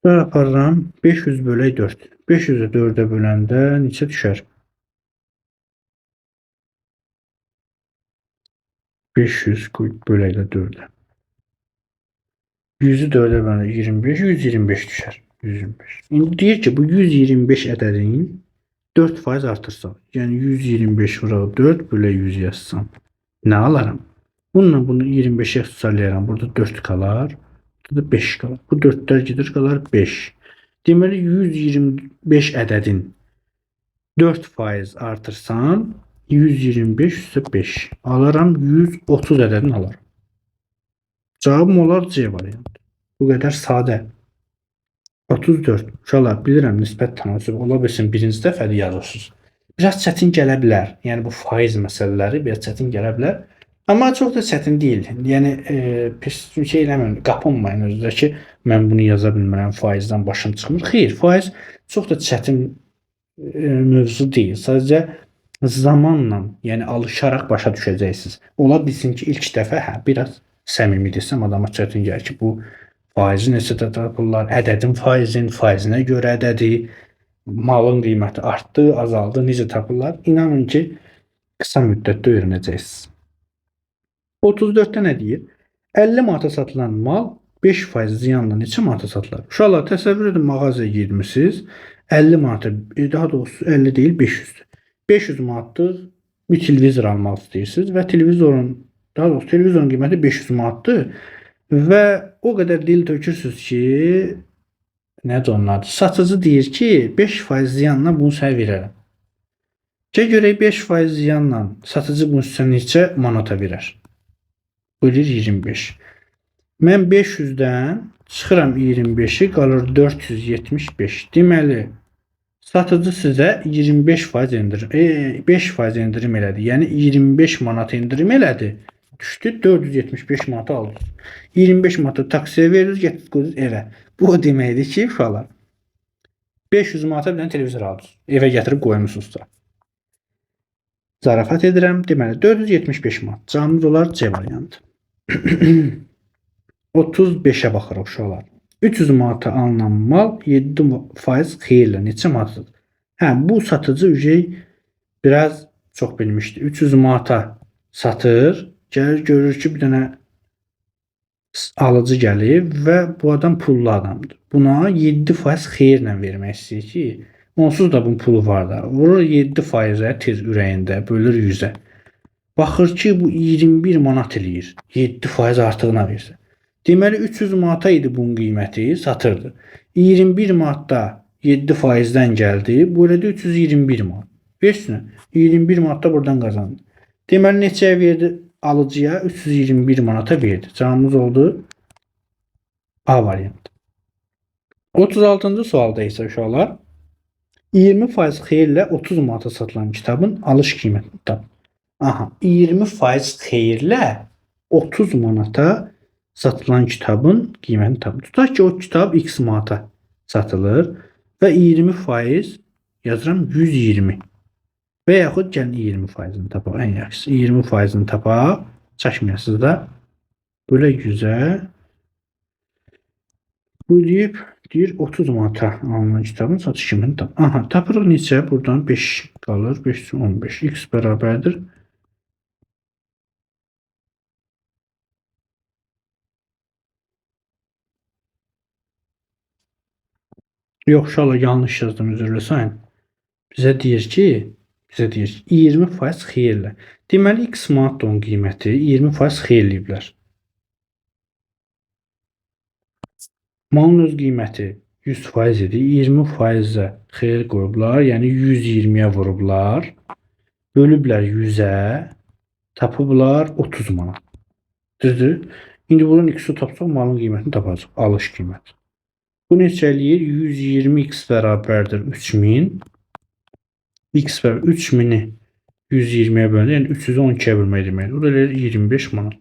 Sonra aparıram 500 bölək 4. 500-ü 4-ə böləndə neçə düşər? 500 böləklə 4-ə. 100-ü 4-ə böləndə 25, 125 düşər. 125. İndi deyir ki, bu 125 ədədinin 4% artırsaq, yəni 125 vuraq 4 bölə 100 yazsam, nə alaram? Bununla bunu 25-ə ixtisarlayaram. Burada 4 qalar, burada 5 qalar. Bu 4-lər gedir, qalar 5. Deməli 125 ədədin 4% artırsam 125 üstə 5 alaram, 130 ədədini alaram. Cavabım olar C variantı. Bu qədər sadə. 34. Uşaqlar, bilirəm nisbət tənasüb ola bilsin birinci dəfədə yazırsınız. Biraz çətin gələ bilər. Yəni bu faiz məsələləri biraz çətin gələ bilər. Amma çox da çətin deyil. Yəni pis şey eləməyin, qapınmayın özünüzə ki, mən bunu yaza bilmirəm, faizdən başım çıxmır. Xeyr, faiz çox da çətin mövzu deyil. Sadəcə zamanla, yəni alışaraq başa düşəcəksiniz. Ola bilsin ki, ilk dəfə biraz səmimi desəm adama çətin gəlir ki, bu faizi necə tapırlar, ədədin faizinə görə ədədi, malın qiyməti artdı, azaldı, necə tapırlar? İnanın ki, qısa müddətdə öyrənəcəksiniz. 34-də nə deyir? 50 manata satılan mal 5% ziyanla neçə manata satılar? Uşaqlar, təsəvvür edin, mağazaya girmişsiniz, 50 manata, daha doğrusu 50 deyil, 500-dür. 500 manatlıq bir televizor almaq istəyirsiniz və televizorun qiyməti 500 manatdır və o qədər dil tökürsünüz ki, nədir onun adı? Satıcı deyir ki, 5% ziyanla bunu sənə verərəm. Görək 5% ziyanla satıcı bunu sizə neçə manata verər? Bölür 25. Mən 500-dən çıxıram 25-i, qalır 475. Deməli, satıcı sizə 25% endirim, 5% endirim elədi. Yəni 25 manat endirim elədi. Düşdü 475 manata aldınız. 25 manata taksiyə verirsiniz, getirdiniz evə. Bu o deməkdir ki, uşaqlar 500 manata bir dənə televizor aldınız. Evə gətirib qoymusunuz da. Zarafat edirəm. Deməli 475 manat. Cavabımız olar C variantı. 35-ə baxırıq uşaqlar. 300 manata alınan mal 7% xeyirlə neçə manatadır? Bu satıcı biraz çox bilmişdi. 300 manata satır. Gəlir görür ki, bir dənə alıcı gəlir və bu adam pullu adamdır. Buna 7% xeyirlə vermək istəyir ki, onsuz da bunun pulu var da. Vurur 7%-ə tez ürəyində, bölür 100-ə. Baxır ki, bu 21 manat eləyir. 7% artığına versə. Deməli 300 manata idi bunun qiyməti, satırdı. 21 manatda 7%-dən gəldi. Bu elədi 321 manat. Beşsinə 21 manatda buradan qazandı. Deməli neçəyə verdi? Alıcıya 321 manata verdi. Cavabımız oldu A variantı. 36-cı sualda isə uşaqlar 20% xeyirlə 30 manata satılan kitabın alış qiymətini tapın. Aha, 20% xeyirlə 30 manata satılan kitabın qiymətini tapın. Tutaq ki, o kitab X manata satılır və 20% yazıram 120. Və yaxud gəlin 20%-ni tapaq. Ən yaxşısı 20%-ni tapaq. Çəkməyəsiniz da. Böyle 100'ə bölüb deyir 30 manata alınan kitabın satış qiymətini tap. Aha, tapırıq neçə? Buradan 5 qalır. 5 15. X bərabərdir. Yox, uşaqlar yanlış yazdım, üzrlə sayın. Bizə deyir ki, 20% xeyirlə. Deməli X manat onun qiyməti 20% xeyirləyiblər. Malın öz qiyməti 100% idi. 20%-ə xeyir qoyublar, yəni 120-yə vurublar. Bölüblər 100-ə, tapıblar 30 manat. Düzdür? İndi buradan X-i tapsaq malın qiymətini tapacaq. Alış qiyməti. Bu neçə eləyir? 120x bərabərdir 3000. X bərabər 3000-i 120-yə bölünür. Yəni 312-yə bölmək deməkdir. O da eləyir 25 manat.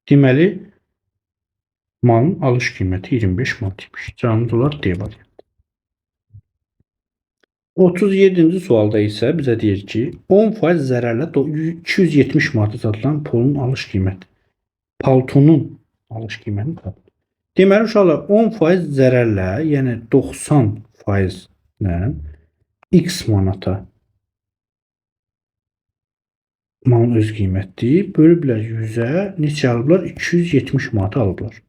Deməli malın alış qiyməti 25 manat imiş. Cavabımız olar D variantı. 37-ci sualda isə bizə deyir ki, 10% zərərlə 270 manata satılan polun alış qiyməti. Paltonun alış qiymətini tapın. Deməli uşaqlar 10% zərərlə, yəni 90%-lə X manata malın öz qiymətidir. Bölüblər 100-ə neçə alıblar? 270 manata alıblar.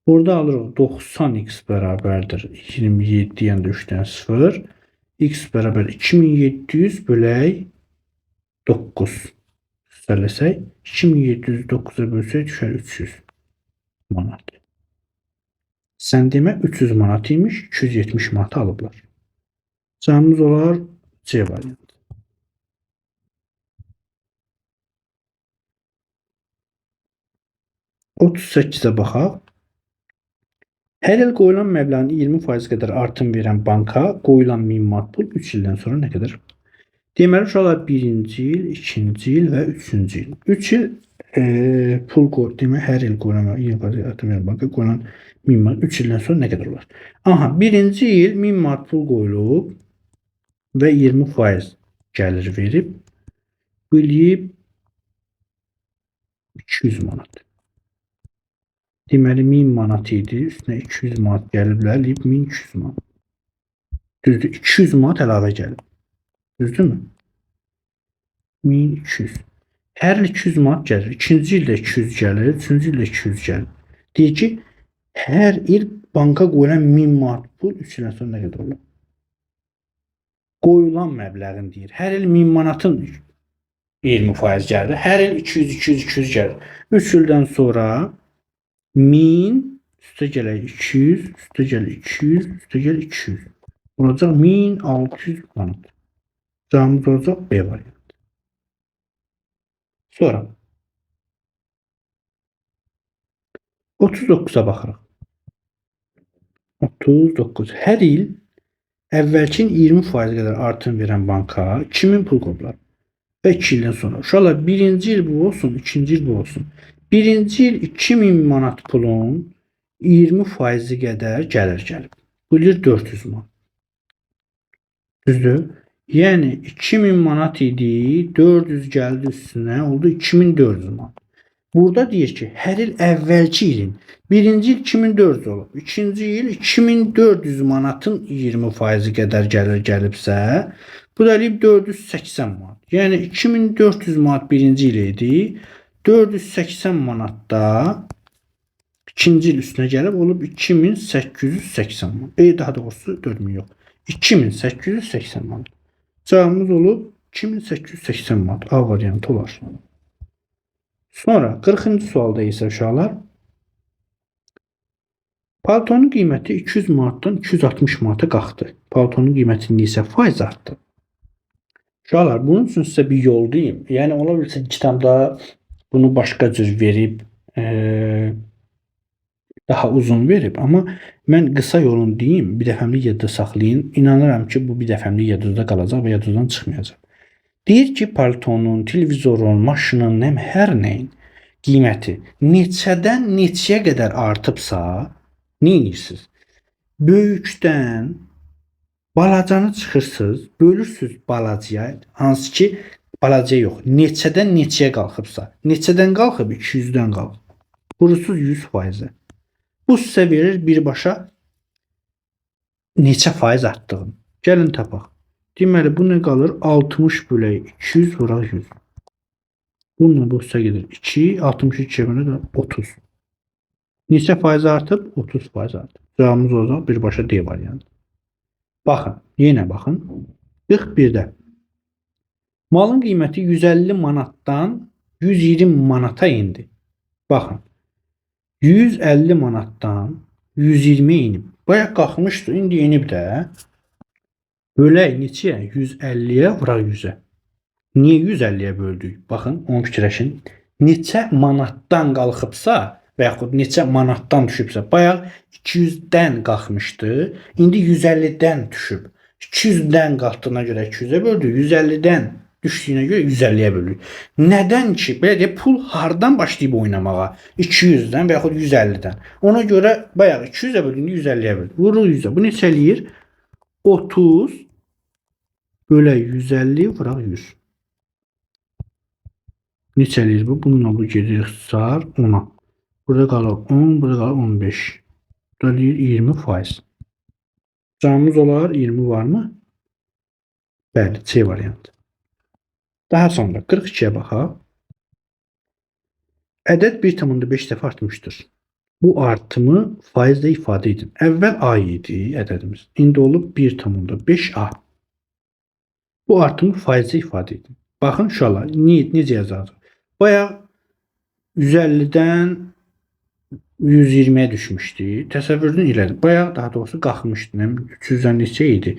Burada alırıq 90x bərabərdir 27, yəni 3-dən 0. X bərabər 2700 bölək 9. Üstələsək 2709-a bölsək düşər 300 manat. Sən demə 300 manat imiş, 270 manat alıblar. Cavabımız olar C variantı. 38-ə baxaq. Hər il qoyulan məbləğin 20% qədər artım verən banka qoyulan 1000 manat pul 3 ildən sonra nə qədər? Deməli uşaqlar 1-ci il, 2-ci il və 3-cü il. 3 il pul qoy, demək hər il qoyulan 20% artım verən banka qoyulan 1000 manat 3 ildən sonra nə qədər olar? Aha, 1-ci il 1000 manat pul qoyulub və 20% gəlir verib bölüb 200 manat. Deməli 1000 manat idi, üstünə 200 manat gəliblər, 1200 manat. Düzdür, 200 manat əlavə gəlib. Düzdürmü? 1200. Hər il 200 manat gəlir. 2-ci ildə 200 gəlir, 3-cü ildə 200 gəlir. Deyir ki, hər il banka qoyulan 1000 manat pul 3 ildən sonra nə qədər olur? Qoyulan məbləğin deyir. Hər il 1000 manatın 20% gəlir. Hər il 200 gəlir. 3 ildən sonra 1000 üstə gəlir 200, üstə gəlir 200, üstə gəlir 200. Olacaq 1600 manat. Cavabımız olacaq B variantı. Sonra 39-a baxırıq. 39. Hər il əvvəlkin 20% qədər artım verən banka 2000 pul qoyublar. Və 2 ildən sonra. Uşaqlar 1-ci il bu olsun, 2-ci il bu olsun. 1-ci il 2000 manat pulun 20% qədər gəlir gəlib. Bölür 400 manat. Düzdür? Yəni 2000 manat idi, 400 gəldi üstünə, oldu 2400 manat. Burada deyir ki, hər il əvvəlki ilin 1-ci il 2400 olub, 2-ci il 2400 manatın 20% qədər gəlir gəlibsə, bu da eləyib 480 manat. Yəni 2400 manat 1-ci il idi, 480 manatda İkinci il üstünə gəlib olub 2880 manat. Daha doğrusu 4000 yox. 2880 manat. Cavabımız olub 2880 manat. A variantı olar. Sonra 40-cı sualda isə uşaqlar paltonun qiyməti 200 manatdan 260 manata qalxdı. Paltonun qiymətində isə faiz artdı. Uşaqlar, bunun üçün sizə bir yol deyim. Yəni ola bilsə kitabda bunu başqa cür verib, daha uzun verib, amma mən qısa yolunu deyim, bir dəfəmlik yadda saxlayın. İnanıram ki, bu bir dəfəmlik yadınızda qalacaq və yadınızdan çıxmayacaq. Deyir ki, paltonun, televizorun, maşının, hər nəyin qiyməti neçədən neçəyə qədər artıbsa, nə edirsiniz? Böyükdən balacanı çıxırsınız, bölürsünüz balacaya, hansı ki balaca yox, neçədən neçəyə qalxıbsa, neçədən qalxıb 200-dən qalxıb. Vurursunuz 100%. Bu sizə verir birbaşa neçə faiz artdığını. Gəlin tapaq. Deməli bu nə qalır? 60 bölək 200 vuraq 100. Bununla bu sizə gedir 2, 62 bölək 30. Neçə faiz artıb? 30% artıb. Cavabımız olacaq birbaşa D variantı. Baxın, yenə baxın. 41-də malın qiyməti 150 manatdan 120 manata indi. Baxın. 150 manatdan 120 inib. Bayaq qalxmışdı, indi inib də. Bölək neçəyə? 150-yə vuraq 100-ə. Niyə 150-yə böldük? Baxın, onu fikirləşin. Neçə manatdan qalxıbsa və yaxud neçə manatdan düşübsə, bayaq 200-dən qalxmışdı, indi 150-dən düşüb. 200-dən qalxdığına görə 200-ə böldük, 150-dən düşdüyünə görə 150-yə bölürük. Nədən ki, belə deyək, pul hardan başlayıb oynamağa? 200-dən və yaxud 150-dən. Ona görə bayaq 200-ə böldüyündə 150-yə böldük. Vurur 100-ə. Bu neçə eləyir? 30 bölək 150 vuraq 100. Neçə eləyir bu? Bununla bu gedir ixtisar 10-a. Burada qalır 10, burada qalır 15. Burada deyir 20%. Cavabımız olar 20 varmı? Bəli, C variantı. Daha sonra 42-yə baxaq. Ədəd 1,5 dəfə artmışdır. Bu artımı faizlə ifadə edin. Əvvəl A idi ədədimiz. İndi olub 1,5A. Bu artımı faizlə ifadə edin. Baxın uşaqlar, necə yazacaq? Bayaq 150-dən 120-yə düşmüşdü. Təsəvvürünü elədim. Bayaq daha doğrusu qalxmışdı. 300-dən neçə idi?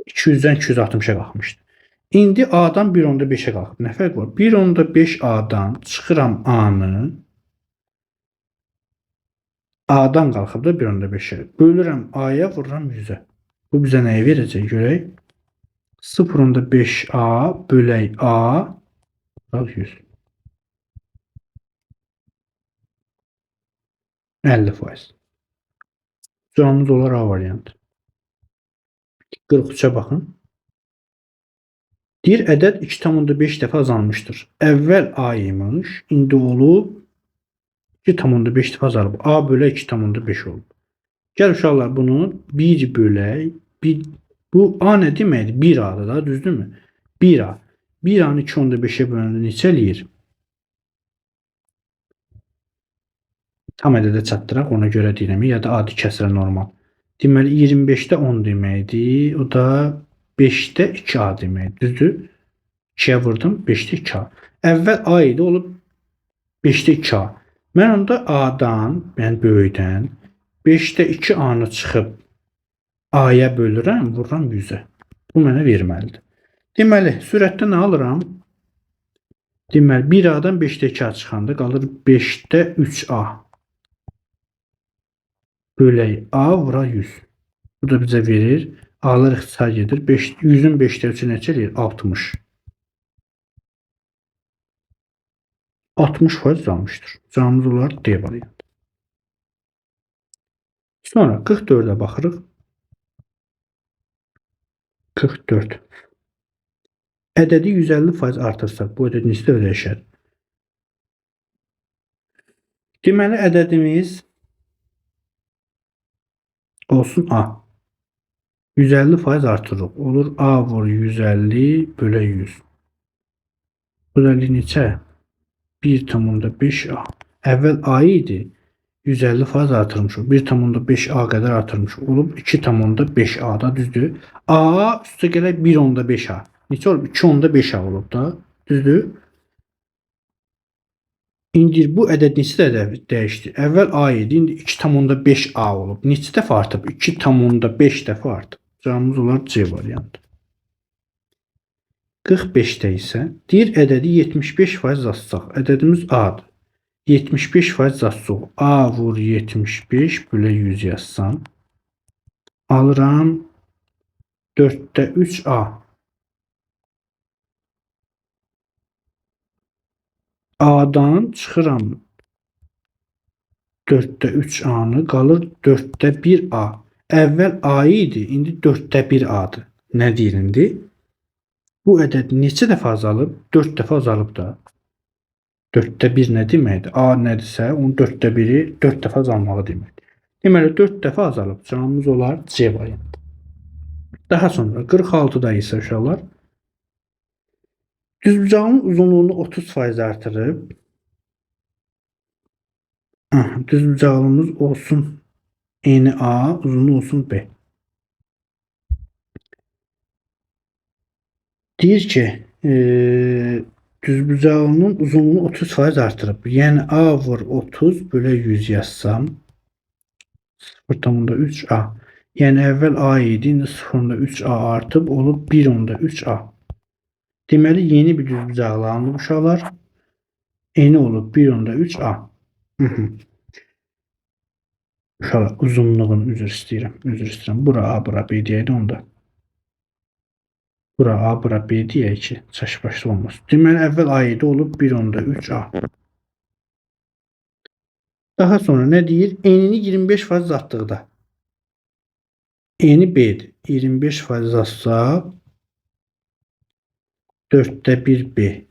200-dən 260-a qalxmışdı. İndi A-dan 1,5-ə qalxıb. Nə fərq var? 1,5 A-dan çıxıram A-nı. A-dan qalxıb da 1,5-ə. Bölürəm A-ya, vururam 100-ə. Bu bizə nəyi verəcək? Görək. 0,5 A bölək A 100. 50%. Cavabımız olar A variantı. 43-ə baxın. Deyir, ədəd 2,5 dəfə azalmışdır. Əvvəl A imiş, indi olub 2,5 dəfə azalıb. A bölək 2,5 olub. Gəl uşaqlar bunu 1 bölək, bu A nə deməkdir? 1A-dır da, düzdürmü? 1A. 1A-nı 2,5-ə böləndə neçə eləyir? Tam ədədə çatdıraq, ona görə deyirəm, ya da adi kəsrə normal. Deməli 25-də 10 deməkdir. O da 5-də 2A deməkdir. Düzdür? 2-yə vurdum, 5-də 2A. Əvvəl A idi, olub 5-də 2A. Mən onda A-dan, yəni böyükdən 5-də 2A-nı çıxıb A-ya bölürəm, vururam 100-ə. Bu mənə verməlidir. Deməli, sürətdə nə alıram? Deməli, 1A-dan 5-də 2A çıxanda qalır 5-də 3A. Bölək A vura 100. Bu da bizə verir. A'lar ixtisar gedir. 100-ün 5-də 3-ü neçə eləyir? 60. 60% almışdır. Cavabımız olar D variantı. Sonra 44-ə baxırıq. 44. Ədədi 150% artırsaq, bu ədəd neçə dəyişər? Deməli, ədədimiz olsun A. 150% artırıq. Olur A vur 150 bölək 100. Bu da neçə? 1,5A. Əvvəl A idi. 150% artırmışıq. 1,5A qədər artırmışıq. Olub 2,5A-da düzdür. A üstə gələk 1,5A. Neçə olub? 2,5A olub da. Düzdür? İndi bu ədəd neçə dəfə dəyişdi? Əvvəl A idi, indi 2,5A olub. Neçə dəfə artıb? 2,5 dəfə artıb. Cavabımız olar C variantı. 45-də isə deyir ədədi 75% azsaq. Ədədimiz A-dır. 75% azsaq. A vur 75 bölə 100 yazsam. Alıram 4'də 3A. A'dan çıxıram 4'də 3A'nı, qalır 4'də 1A. Əvvəl A idi, indi 4'də 1A'dır. Nə deyir indi? Bu ədəd neçə dəfə azalıb? 4 dəfə azalıb da. 4'də 1 nə deməkdir? A nədirsə, onun 4'də 1'i 4 dəfə azalmağı deməkdir. Deməli 4 dəfə azalıb. Cavabımız olar C variantı. Daha sonra 46'da isə uşaqlar düzbucağın uzunluğunu 30% artırıb düzbucağımız olsun eni A, uzunluğu olsun B. Deyir ki, düzbucağının uzunluğunu 30% artırıb. Yəni A vur 30 bölə 100 yazsam 0,3A. Yəni əvvəl A idi, indi 0,3A artıb olub 1,3A. Deməli yeni bir düzbucaqla alınıb uşaqlar. Eni olub 1,3A. Uşaqlar uzunluğunu üzr istəyirəm. Bura A, bura B deyəydi onda. Bura A, bura B deyək ki, çaşbaşlı olmasın. Deməli əvvəl A idi, olub 1,3A. Daha sonra nə deyir? Enini 25% azaltdıqda. Eni B'dir. 25% azaltsaq 4'də 1 B.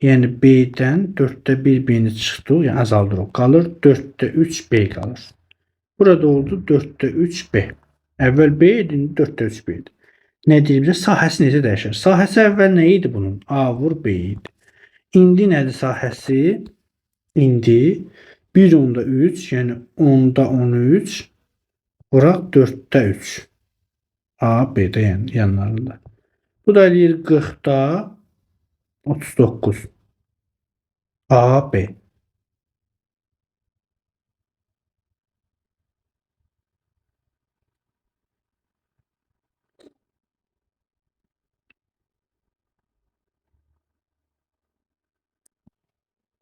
Yəni B'dən 4'də 1 B'ni çıxdıq, yəni azaldırıq. Qalır 4'də 3 B qalır. Burada oldu 4'də 3 B. Əvvəl B idi, indi 4'də 3 B idi. Nə deyir bizə? Sahəsi necə dəyişir? Sahəsi əvvəl nə idi bunun? A vur B idi. İndi nədir sahəsi? İndi 1,3, yəni 10'da 13 vuraq 4'də 3. A, B'də yəni yanlarında. Bu da eləyir 40'da 39. A, B.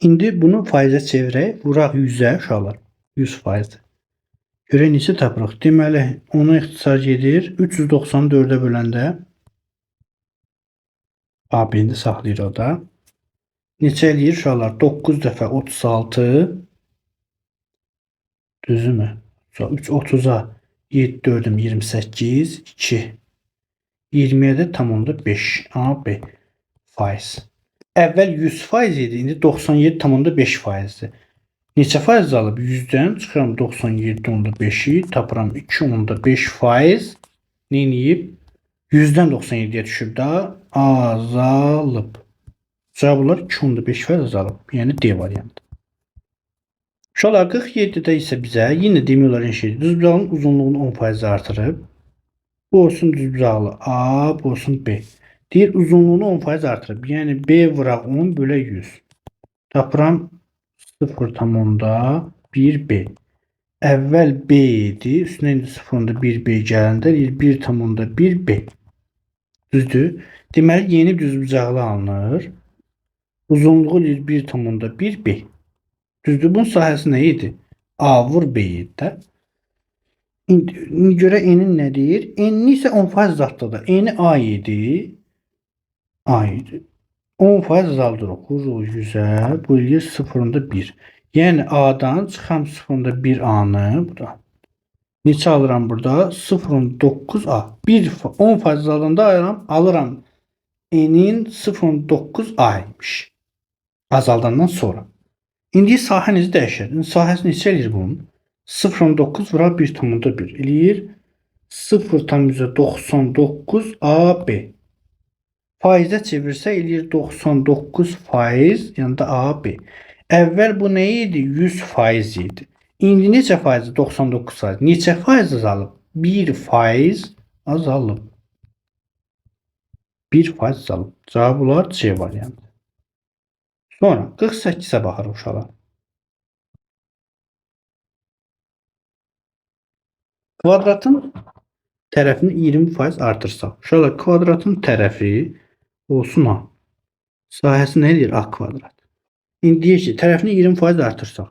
İndi bunu faizə çevirək. Vuraq 100'ə uşaqlar. 100%. Görək neçə tapırıq. Deməli, ona ixtisar gedir. 394'ə böləndə A-bini saxlayır o da. Neçə eləyir uşaqlar? 9 dəfə 36. Düzümü? 3 30'a 7 4'üm 28. 2. 20'ye de tam onda 5. A, B. Faiz. Əvvəl 100% idi, indi 97,5%-dir. Neçə faiz alıb? 100'dən çıxıram 97,5'i, tapıram 2,5%. Neyiniyib? 100'dən 97'ye düşüb da azalıb. Cavablar 2,5% azalıb. Yəni D variantı. Uşaqlar 47'də isə bizə yenə demək olar şey, düzbucağın uzunluğunu 10% artırıb. Bu olsun düzbucaqlı A, bu olsun B. Deyir uzunluğunu 10% artırıb. Yəni B vuraq 10 bölə 100. Tapıram 0,1 B. Əvvəl B idi. Üstünə indi 0,1 B gələndə 1,1 B. Düzdür? Deməli yeni düzbucaqlı alınır. Uzunluğu 1,1 B. Düzdür? Bunun sahəsi nə idi? A vur B idi də. İndi görə enin nə deyir? Enini isə 10% azaltdıqda. Eni A idi. A idi. 10% azaldırıq. Vururuq 100'ə. Bu eləyir 0,1. Yəni A'dan çıxam 0,1 A'nı. Bu da. Neçə alıram burada? 0,9 A. 10% azaldanda alıram. Enin 0,9 A imiş. Azaldandan sonra. İndi sahə necə dəyişir? Sahəsi neçə eləyir bunun? 0,9 vura 1,1 eləyir 0,99 AB. Faizə çevirsə eləyir 99%, yəni də AB. Əvvəl bu nə idi? 100% idi. İndi neçə faiz? 99 faiz. Neçə faiz azalıb? 1 faiz azalıb. 1 faiz azalıb. Cavab olar C variantı. Sonra 48-ə baxırıq uşaqlar. Kvadratın tərəfini 20% artırsaq. Uşaqlar kvadratın tərəfi olsun A. Sahəsi nə edir? A kvadrat. İndi deyək ki, tərəfini 20% artırsaq.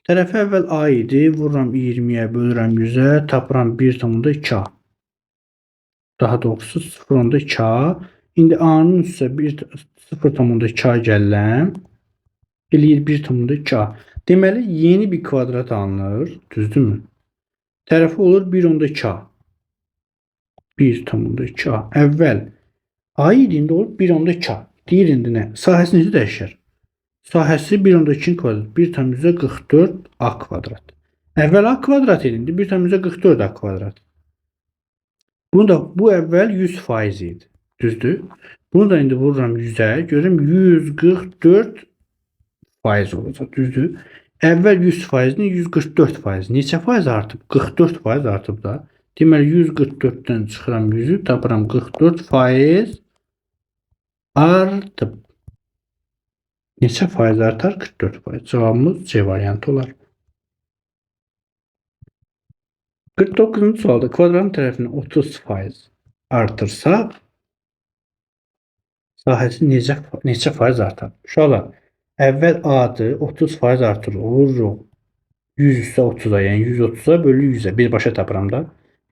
Tərəfi əvvəl A idi. Vururam 20-yə, bölürəm 100-ə, tapıram 1,2A. Daha doğrusu 0,2A. İndi A-nın üstə 0,2A gəlirəm. Eləyir 1,2A. Deməli, yeni bir kvadrat alınır. Düzdürmü? Tərəfi olur 1,2A. 1,2A. Əvvəl A idi, indi olur 1,2A. Deyir indi nə? Sahəsi necə dəyişir? Sahəsi 1,2 kvadrat. 1,44 A kvadrat. Əvvəl A kvadrat idi, indi 1,44 A kvadrat. Bu əvvəl 100% idi. Düzdür? Bunu da indi vururam 100-ə. Görürüm 144 faiz olacaq. Düzdür? Əvvəl 100%-ni 144%. Neçə faiz artıb? 44% artıb da. Deməli 144-dən çıxıram 100-ü, tapıram 44% artıb. Neçə faiz artar? 44%. Cavabımız C variantı olar. 49-cu sualda kvadratın tərəfini 30% artırsaq, sahəsi neçə faiz artar? Uşaqlar, əvvəl A-dır, 30% artırır. Vururuq 100 üstə 30-a, yəni 130-a bölü 100-ə. Birbaşa tapıram da.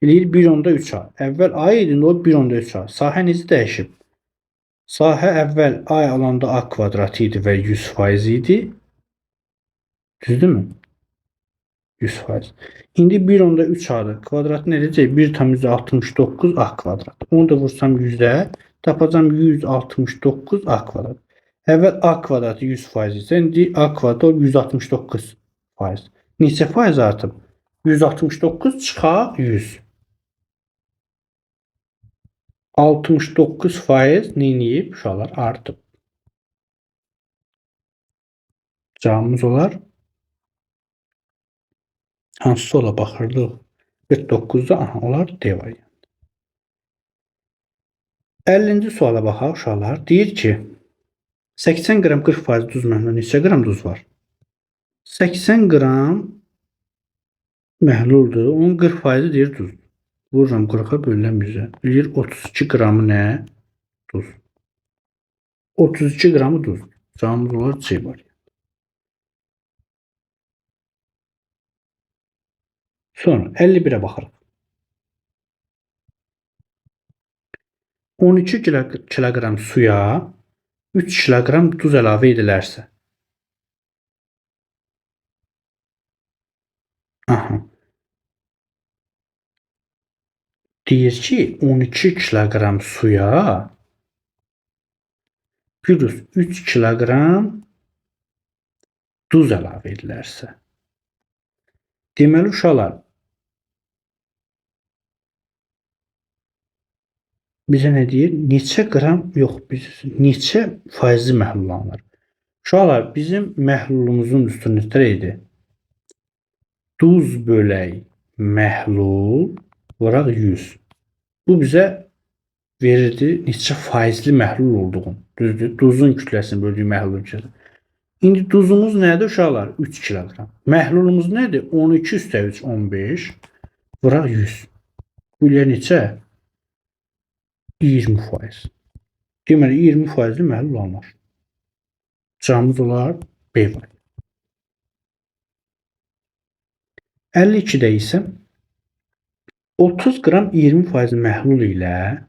Eləyir 1,3A. Əvvəl A idi, o 1,3A. Sahə necə dəyişib? Sahə əvvəl A alanda A kvadratı idi və 100% idi. Düzdürmü? 100%. İndi 1,3A-dır. Kvadratı nə edəcək? 1,69 A kvadrat. Onu da vursam 100-ə, tapacam 169 A kvadrat. Əvvəl A kvadratı 100% isə, indi A kvadrat 169%. Neçə faiz artıb? 169 çıxaq 100. 69% neyiniyib? Uşaqlar artıb. Cavabımız olar. Hansı ola baxırdıq? 49-da aha, olar D variantı. 50-ci suala baxaq uşaqlar. Deyir ki, 80 qram 40% duz məhlulu neçə qram duz var? 80 qram məhluldur. Onun 40% deyir duz. Vururam 40-a bölürəm 100-ə. Deyir 32 qramı nə? Duz. 32 qramı duz. Cavabımız olar C variantı. Sonra 51-ə baxırıq. 12 kiloqram suya 3 kiloqram duz əlavə edilərsə. Aha. Deyir ki, 12 kiloqram suya plus 3 kiloqram duz əlavə edilərsə. Deməli uşaqlar, bizə nə deyir? Neçə qram, yox, neçə faizli məhlul alınır? Uşaqlar, bizim məhlulumuzun üstünlükləri idi. Duz bölək məhlul vuraq 100. Bu bizə verirdi neçə faizli məhlul olduğunu. Düzdür? Duzun kütləsini böldüyü məhlulun kütləsini. İndi duzumuz nədir uşaqlar? 3 kiloqram. Məhlulumuz nədir? 12 üstə 3, 15. Vuraq 100. Bu ilə neçə? 20%. Deməli 20%li məhlul alınır. Cavabımız olar B variantı. 52-də isə 30 qram 20% məhlul ilə,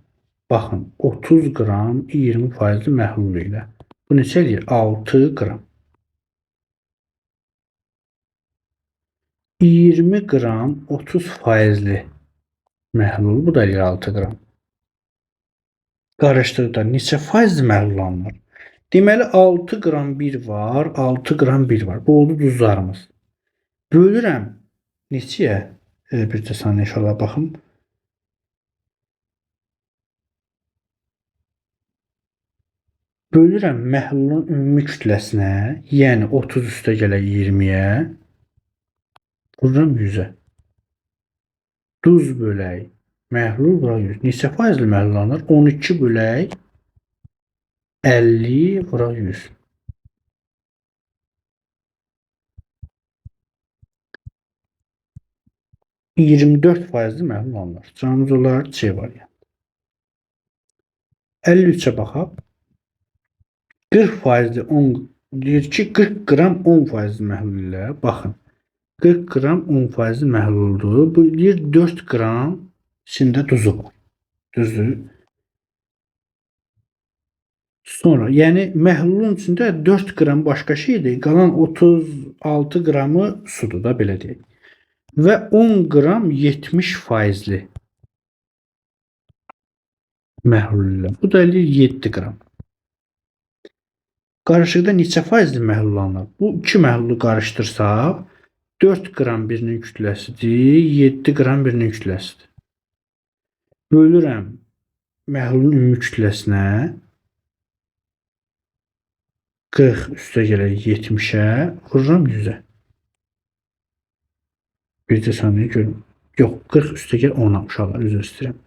baxın, 30 qram 20% məhlul ilə. Bu neçə edir? 6 qram. 20 qram 30%li məhlul, bu da edir 6 qram. Qarışdırda neçə faizli məhlul alınır? Deməli 6 qram 1 var, 6 qram 1 var. Bu oldu duzlarımız. Bölürəm neçəyə? Bir də saniyə inşallah baxım. Bölürəm məhlulun ümumi kütləsinə, yəni 30 üstə gələ 20-yə. Vururam 100'ə. Duz bölək məhlul vuraq 100. Neçə faizli məhlullanır? 12 bölək 50 vuraq 100. 24 faizli məhlullanır. Cavabımız olar C variantı. 53'e baxaq. 40 faizli 10 deyir ki 40 qram 10 faizli məhlul ilə baxın. 40 qram 10 faizli məhluldur. Bu deyir 4 qram içində duzu var. Düzdür. Sonra yəni məhlulun içində 4 qram başqa şeydir. Qalan 36 qramı sudur da belə deyək. Və 10 qram 70 faizli məhlul ilə. Bu da eləyir 7 qram. Qarışıqda neçə faizli məhlullanır? Bu iki məhlulu qarışdırsaq 4 qram birinin kütləsidir, 7 qram birinin kütləsidir. Bölürəm məhlulun ümumi kütləsinə 40 üstə gələr 70'ə, vururam 100'ə. Bircə saniyə görün. Yox, 40 üstə gəl 10'a uşaqlar, üzr istəyirəm.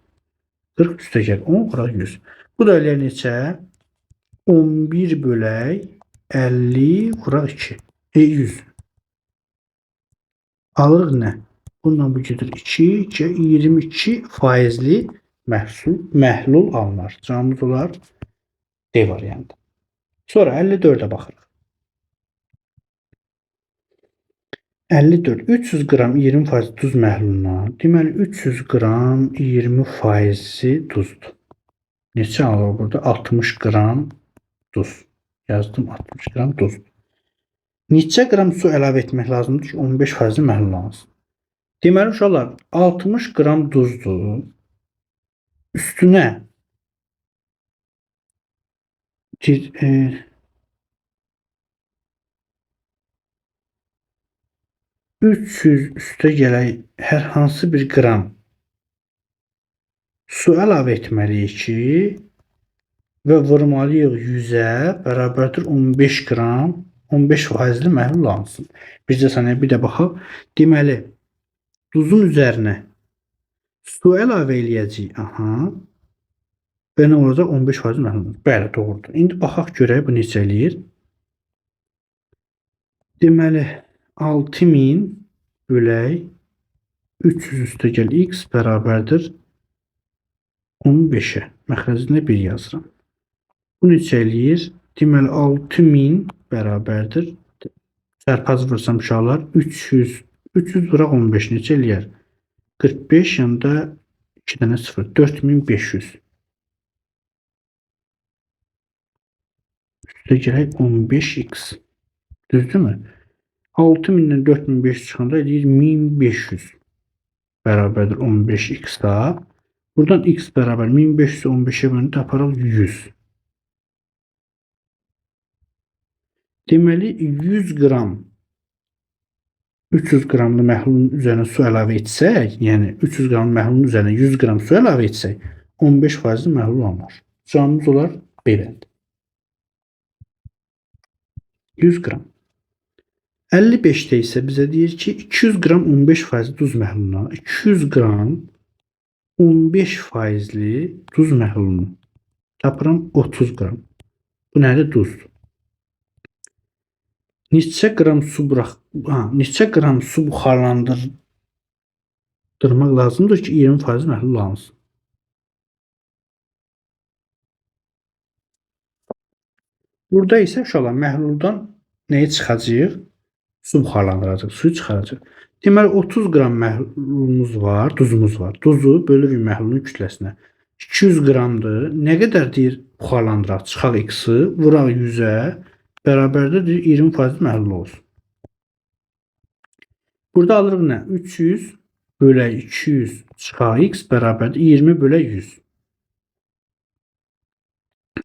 40 üstə gəl 10, vuraq 100. Bu da eləyir neçə? 11 bölək 50 vuraq 2. 100. Alırıq nə? Bundan bu gedir 2, 22 faizli məhlul alınır. Cavabımız olar D variantı. Sonra 54'e baxırıq. 54. 300 qram 20 faiz duz məhluluna. Deməli 300 qram 20 faizi duzdur. Neçə alır burada? 60 qram duz. Yazdım 60 qram duz. Neçə qram su əlavə etmək lazımdır ki 15 faizli məhlullansın? Deməli uşaqlar 60 qram duzdur. Üstünə 300 üstə gələk hər hansı bir qram su əlavə etməliyik ki və vurmalıyıq 100'ə bərabərdir 15 qram 15 faizli məhlullansın. Bircə saniyə bir də baxaq. Deməli duzun üzərinə su əlavə eləyəcəyik. Aha. Və nə olacaq? 15 faizli məhlullanır. Bəli, doğrudur. İndi baxaq görək bu neçə eləyir. Deməli 6000 bölək 300 üstə gəl x bərabərdir 15'ə. Məxrəcində 1 yazıram. Bu neçə eləyir? Deməli 6000 bərabərdir. Çarpaz vursam uşaqlar 300 vuraq 15 neçə eləyər? 45 yanında 2 dənə 0. 4500. Üstə gələk 15x. Düzdürmü? 6000'den 4500 çıxanda eləyir 1500 bərabərdir 15x-a. Buradan x bərabər 1500 15'ə bölündü taparaq 100. Deməli 100 qram 300 qramlı məhlulun üzərinə su əlavə etsək, yəni 300 qramlı məhlulun üzərinə 100 qram su əlavə etsək, 15 faizli məhlul alınır. Cavabımız olar B bəndi. 100 qram. 55'te isə bizə deyir ki 200 qram 15 faizli duz məhluluna 200 qram 15 faizli duz məhlulunu tapıram 30 qram. Bu nədir? Duzdur. Neçə qram su buxarlandırmaq lazımdır ki 20 faiz məhlul alınsın. Burada isə uşaqlar məhluldan nəyi çıxacaq? Su buxarlandıracaq, suyu çıxaracaq. Deməli 30 qram məhlulumuz var, duzumuz var. Duzu bölürük məhlulun kütləsinə. 200 qramdır. Nə qədər deyir buxarlandıraq? Çıxaq x-i, vuraq 100'ə bərabərdir 20 faizli məhlul olsun. Burada alırıq nə? 300 bölək 200 çıxaq x bərabərdir 20 bölək 100.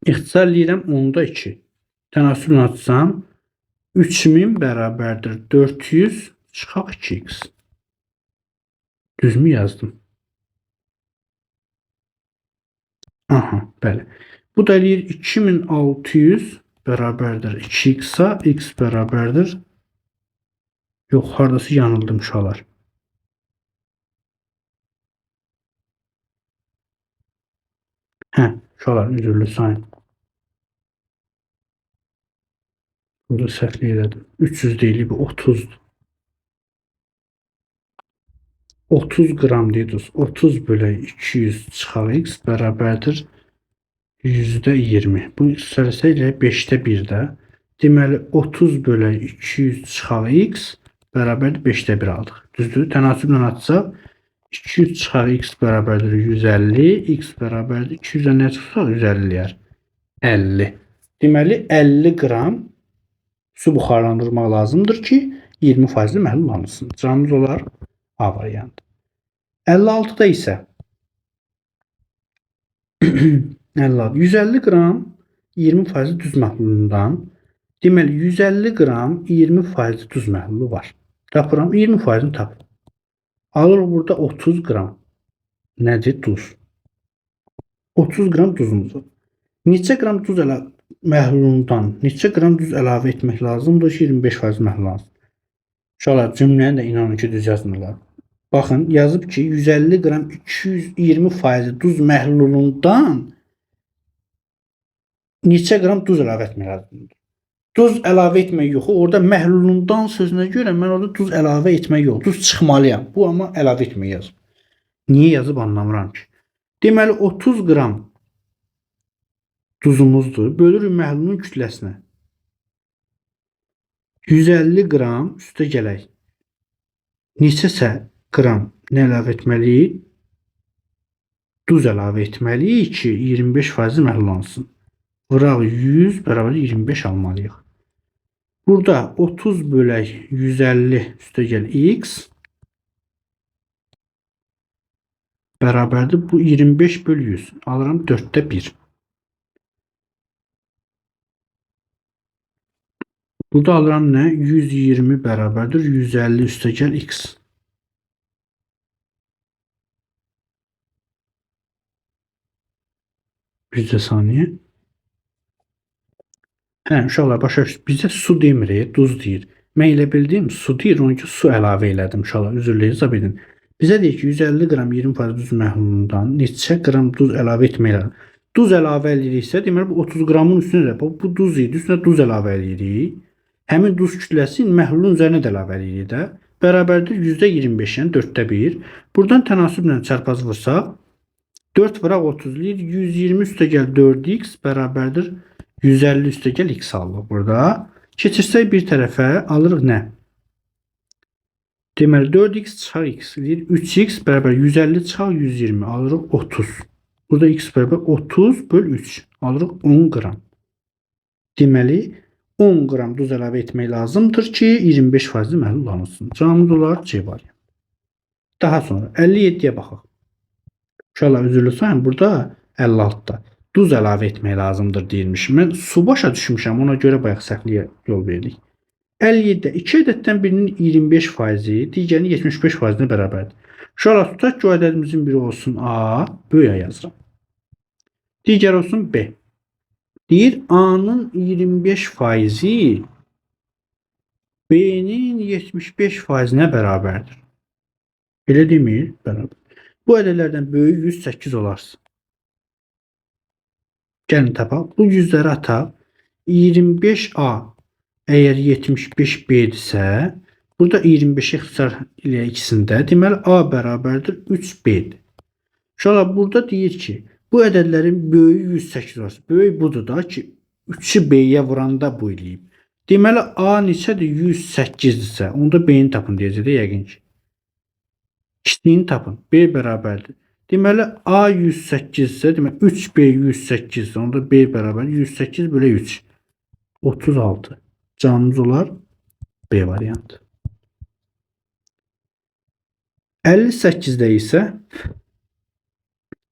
İxtisar eləyirəm 10'da 2. Tənasübünü açsam 3000 bərabərdir 400 çıxaq 2x. Düzmü yazdım? Aha, bəli. Bu da eləyir 2600 bərabərdir 2x-a, x bərabərdir Yox, hardasa yanıldım uşaqlar. Hə, uşaqlar üzrlü sayın. Burada səhv elədim. 300 deyilib, bu 30-dur. 30 qram deyirsiniz. 30 bölək 200 çıxar x bərabərdir %20. Bu hissəsə ilə 5-də 1-də. Deməli 30 bölək 200 çıxar x bərabərdir 5-də 1 aldıq. Düzdür? Tənasüblə atsaq 200 çıxar x bərabərdir 150, x bərabərdir 200-ə nə çıxsa 150 eləyər. 50. Deməli 50 qram su buxarlandırmaq lazımdır ki, 20% məhlul alınsın. Cavabımız olar A variantı. 56-da isə 150 qram 20% duz məhlulundan, deməli 150 qram 20% duz məhlulu var. Tapıram 20%-ni tapıram. Alırıq burada 30 qram. Nədir? Duz. 30 qram duzumuz var. Neçə qram duz məhlulundan neçə qram duz əlavə etmək lazımdır ki, 25% məhlul alsın? Uşaqlar, cümləni də inanın ki, düz yazmırlar. Baxın, yazıb ki, 150 qram 220% duz məhlulundan neçə qram duz əlavə etmək lazımdır? Duz əlavə etmək yox, orada məhlulundan sözünə görə mən orada duz əlavə etmək yox, duz çıxmalıyam. Bu amma əlavə etmək yazıb. Niyə yazıb anlamıram ki. Deməli 30 qram duzumuzdur. Bölürük məhlulun kütləsinə. 150 qram üstə gələk. Neçəsə qram nə əlavə etməliyik? Duz əlavə etməliyik ki, 25% məhlulansın. Vıraq 100 bərabər 25 almalıyıq. Burada 30 bölək 150 üstə gəl x bərabərdir. Bu 25 böl 100. Alıram 4-də 1. Burada alıram nə? 120 bərabərdir. 150 üstə gəl x. Yüzdə saniyə. Hə, uşaqlar başa düşdünüz. Bizə su demir, duz deyir. Mən elə bildim su deyir, onun ki su əlavə elədim uşaqlar. Üzrlü hesab edin. Bizə deyir ki 150 qram 20% duz məhlulundan neçə qram duz əlavə etmək lazım? Duz əlavə eləyiriksə, deməli bu 30 qramın üstünə də bu duz idi, üstünə duz əlavə eləyirik. Həmin duz kütləsini məhlulun üzərinə də əlavə eləyirik də. Bərabərdir %25, yəni 4-də 1. Buradan tənasüblə çarpaz vursaq 4 vıraq 30 eləyir. 120 üstə gəl 4x bərabərdir 150 üstə gəl x alırıq burada. Keçirsək bir tərəfə alırıq nə? Deməli 4x çıxar x eləyir. 3x bərabər 150 çıxar 120 alırıq 30. Burada x bərabər 30 böl 3 alırıq 10 qram. Deməli 10 qram duz əlavə etmək lazımdır ki, 25% məhlul alınsın. Cavabımız olar C variantı. Daha sonra 57-yə baxaq. Uşaqlar üzrlü sayın, burada 56-da duz əlavə etmək lazımdır deyilmiş. Mən su başa düşmüşəm, ona görə bayaq səhvliyə yol verdik. 57-də 2 ədəddən birinin 25%-i, digərinin 75%-nə bərabərdir. Uşaqlar, tutaq ki, o ədədimizin biri olsun A, böyük A yazıram. Digər olsun B. Deyir, A-nın 25%-i B-nin 75%-nə bərabərdir. Elə demir? Bərabər. Bu ədədlərdən böyük 108 olarsın. Gəlin tapaq. Bu 100-ləri ataq. 25A əgər 75B-dirsə, burada 25-i ixtisar ilə ikisində, deməli A bərabərdir 3B-dir. Uşaqlar, burada deyir ki, bu ədədlərin böyüyü 108 olsun. Böyük budur da ki, 3-ü B-yə vuranda bu eləyib. Deməli, A neçədir? 108-dirsə, onda B-ni tapın deyəcək də yəqin ki. Kiçiyini tapın. B bərabərdir. Deməli, A 108-dirsə, deməli 3B 108-dirsə, onda B bərabər 108 bölü 3. 36. Cavabımız olar B variantı. 58-də isə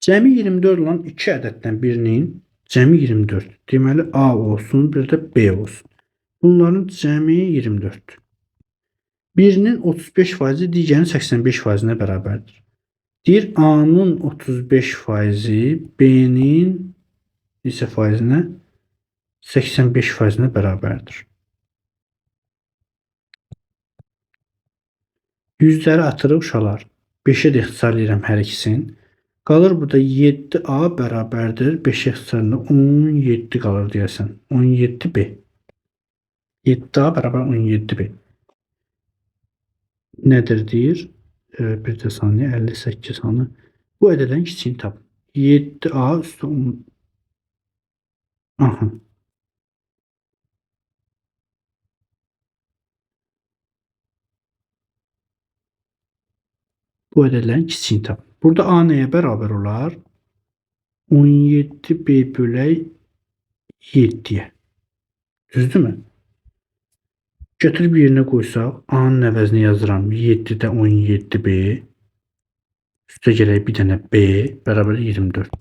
cəmi 24 olan 2 ədəddən birinin cəmi 24. Deməli A olsun, bir də B olsun. Bunların cəmi 24-dür. Birinin 35%, digərinin 85%-nə bərabərdir. Deyir, A-nın 35%-i B-nin neçə faizinə? 85%-nə bərabərdir. 100'ləri atırıq uşaqlar. 5-ə də ixtisarlayıram hər ikisini. Qalır burada 7a bərabərdir 5 ixtisarında 17 qalır deyəsən. 17b. 7a bərabər 17b. Nədir deyir? Bir də saniyə 58 hanı. Bu ədədlərin kiçiyini tap. 7a üstü 10. Aha. Bu ədədlərin kiçiyini tap. Burada a nəyə bərabər olar? 17b bölək 7'ye. Düzdürmü? Götürüb yerinə qoysaq, a-nın əvəzinə yazıram 7-də 17b. Üstə gələk bir dənə b bərabər 24.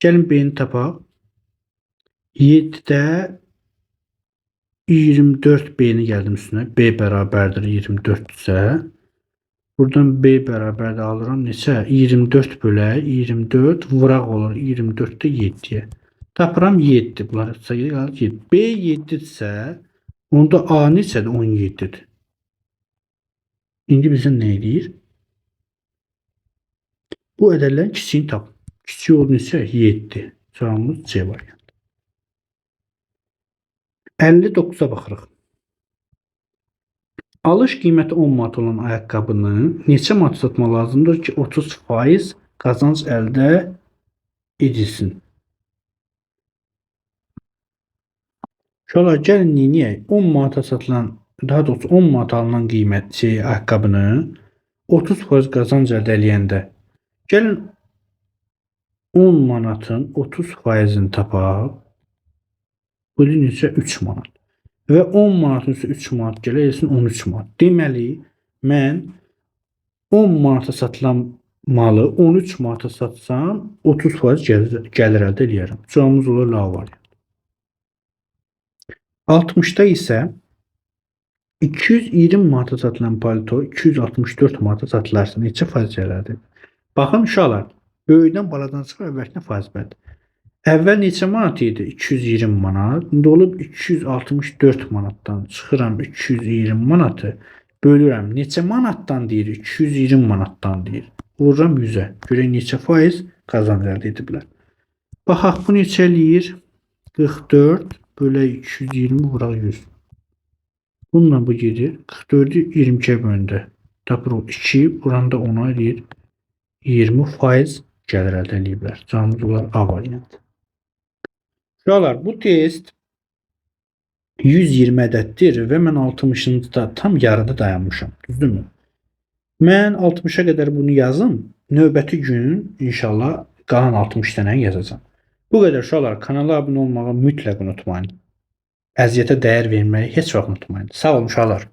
Gəlin b-ni tapaq. 7'də 24 b-ni gəldim üstünə. B bərabərdir 24 isə buradan b bərabərdə alıram neçə? 24 bölək 24 vuraq olur 24'də 7'ye. Tapıram 7. Bunlar sayı qalır 7. B 7 isə onda a neçədir? 17'dir. İndi bizə nə edir? Bu ədədlərin kiçiyini tap. Kiçik olduğu neçə? 7. Cavabımız C variantı. 59'a baxırıq. Alış qiyməti 10 manat olan ayaqqabını neçə manat satmaq lazımdır ki 30% qazanc əldə edilsin? Şöyle gəlin neyək? 10 manata satılan, daha doğrusu 10 manat alınan qiymət ayaqqabını 30% qazanc əldə eləyəndə gəlin 10 manatın 30%'ini tapaq. Bu neçə 3 manat. Və 10 manatın üstə 3 manat gəlirsin 13 manat. Deməli, mən 10 manata satılan malı 13 manata satsam 30% gəlir əldə edərəm. Cavabımız olur A variantı. 60'da isə 220 manata satılan palto 264 manata satılarsa neçə faiz gələrdir? Baxın uşaqlar, böyükdən baladan çıxır əvvəlkinə faiz bədir. Əvvəl neçə manat idi? 220 manat. İndi olub 264 manatdan çıxıram 220 manatı bölürəm. Neçə manatdan deyir? 220 manatdan deyir. Vururam 100'ə. Görək neçə faiz qazanc əldə ediblər. Baxaq bu neçə eləyir? 44 bölək 220 vuraq 100. Bununla bu gedir. 44'ü 22'ye bölündü. Tapır o 2 buranda 10'a eləyir. 20% gəlir əldə ediblər. Cavabımız olar A variantı. Uşaqlar, bu test 120 ədəddir və mən 60'da tam yarıda dayanmışam. Düzdürmü? Mən 60'a qədər bunu yazım. Növbəti gün inşallah qalan 60 dənəni yazacağım. Bu qədər uşaqlar, kanala abunə olmağı mütləq unutmayın. Əziyyətə dəyər verməyi heç vaxt unutmayın. Sağ olun uşaqlar.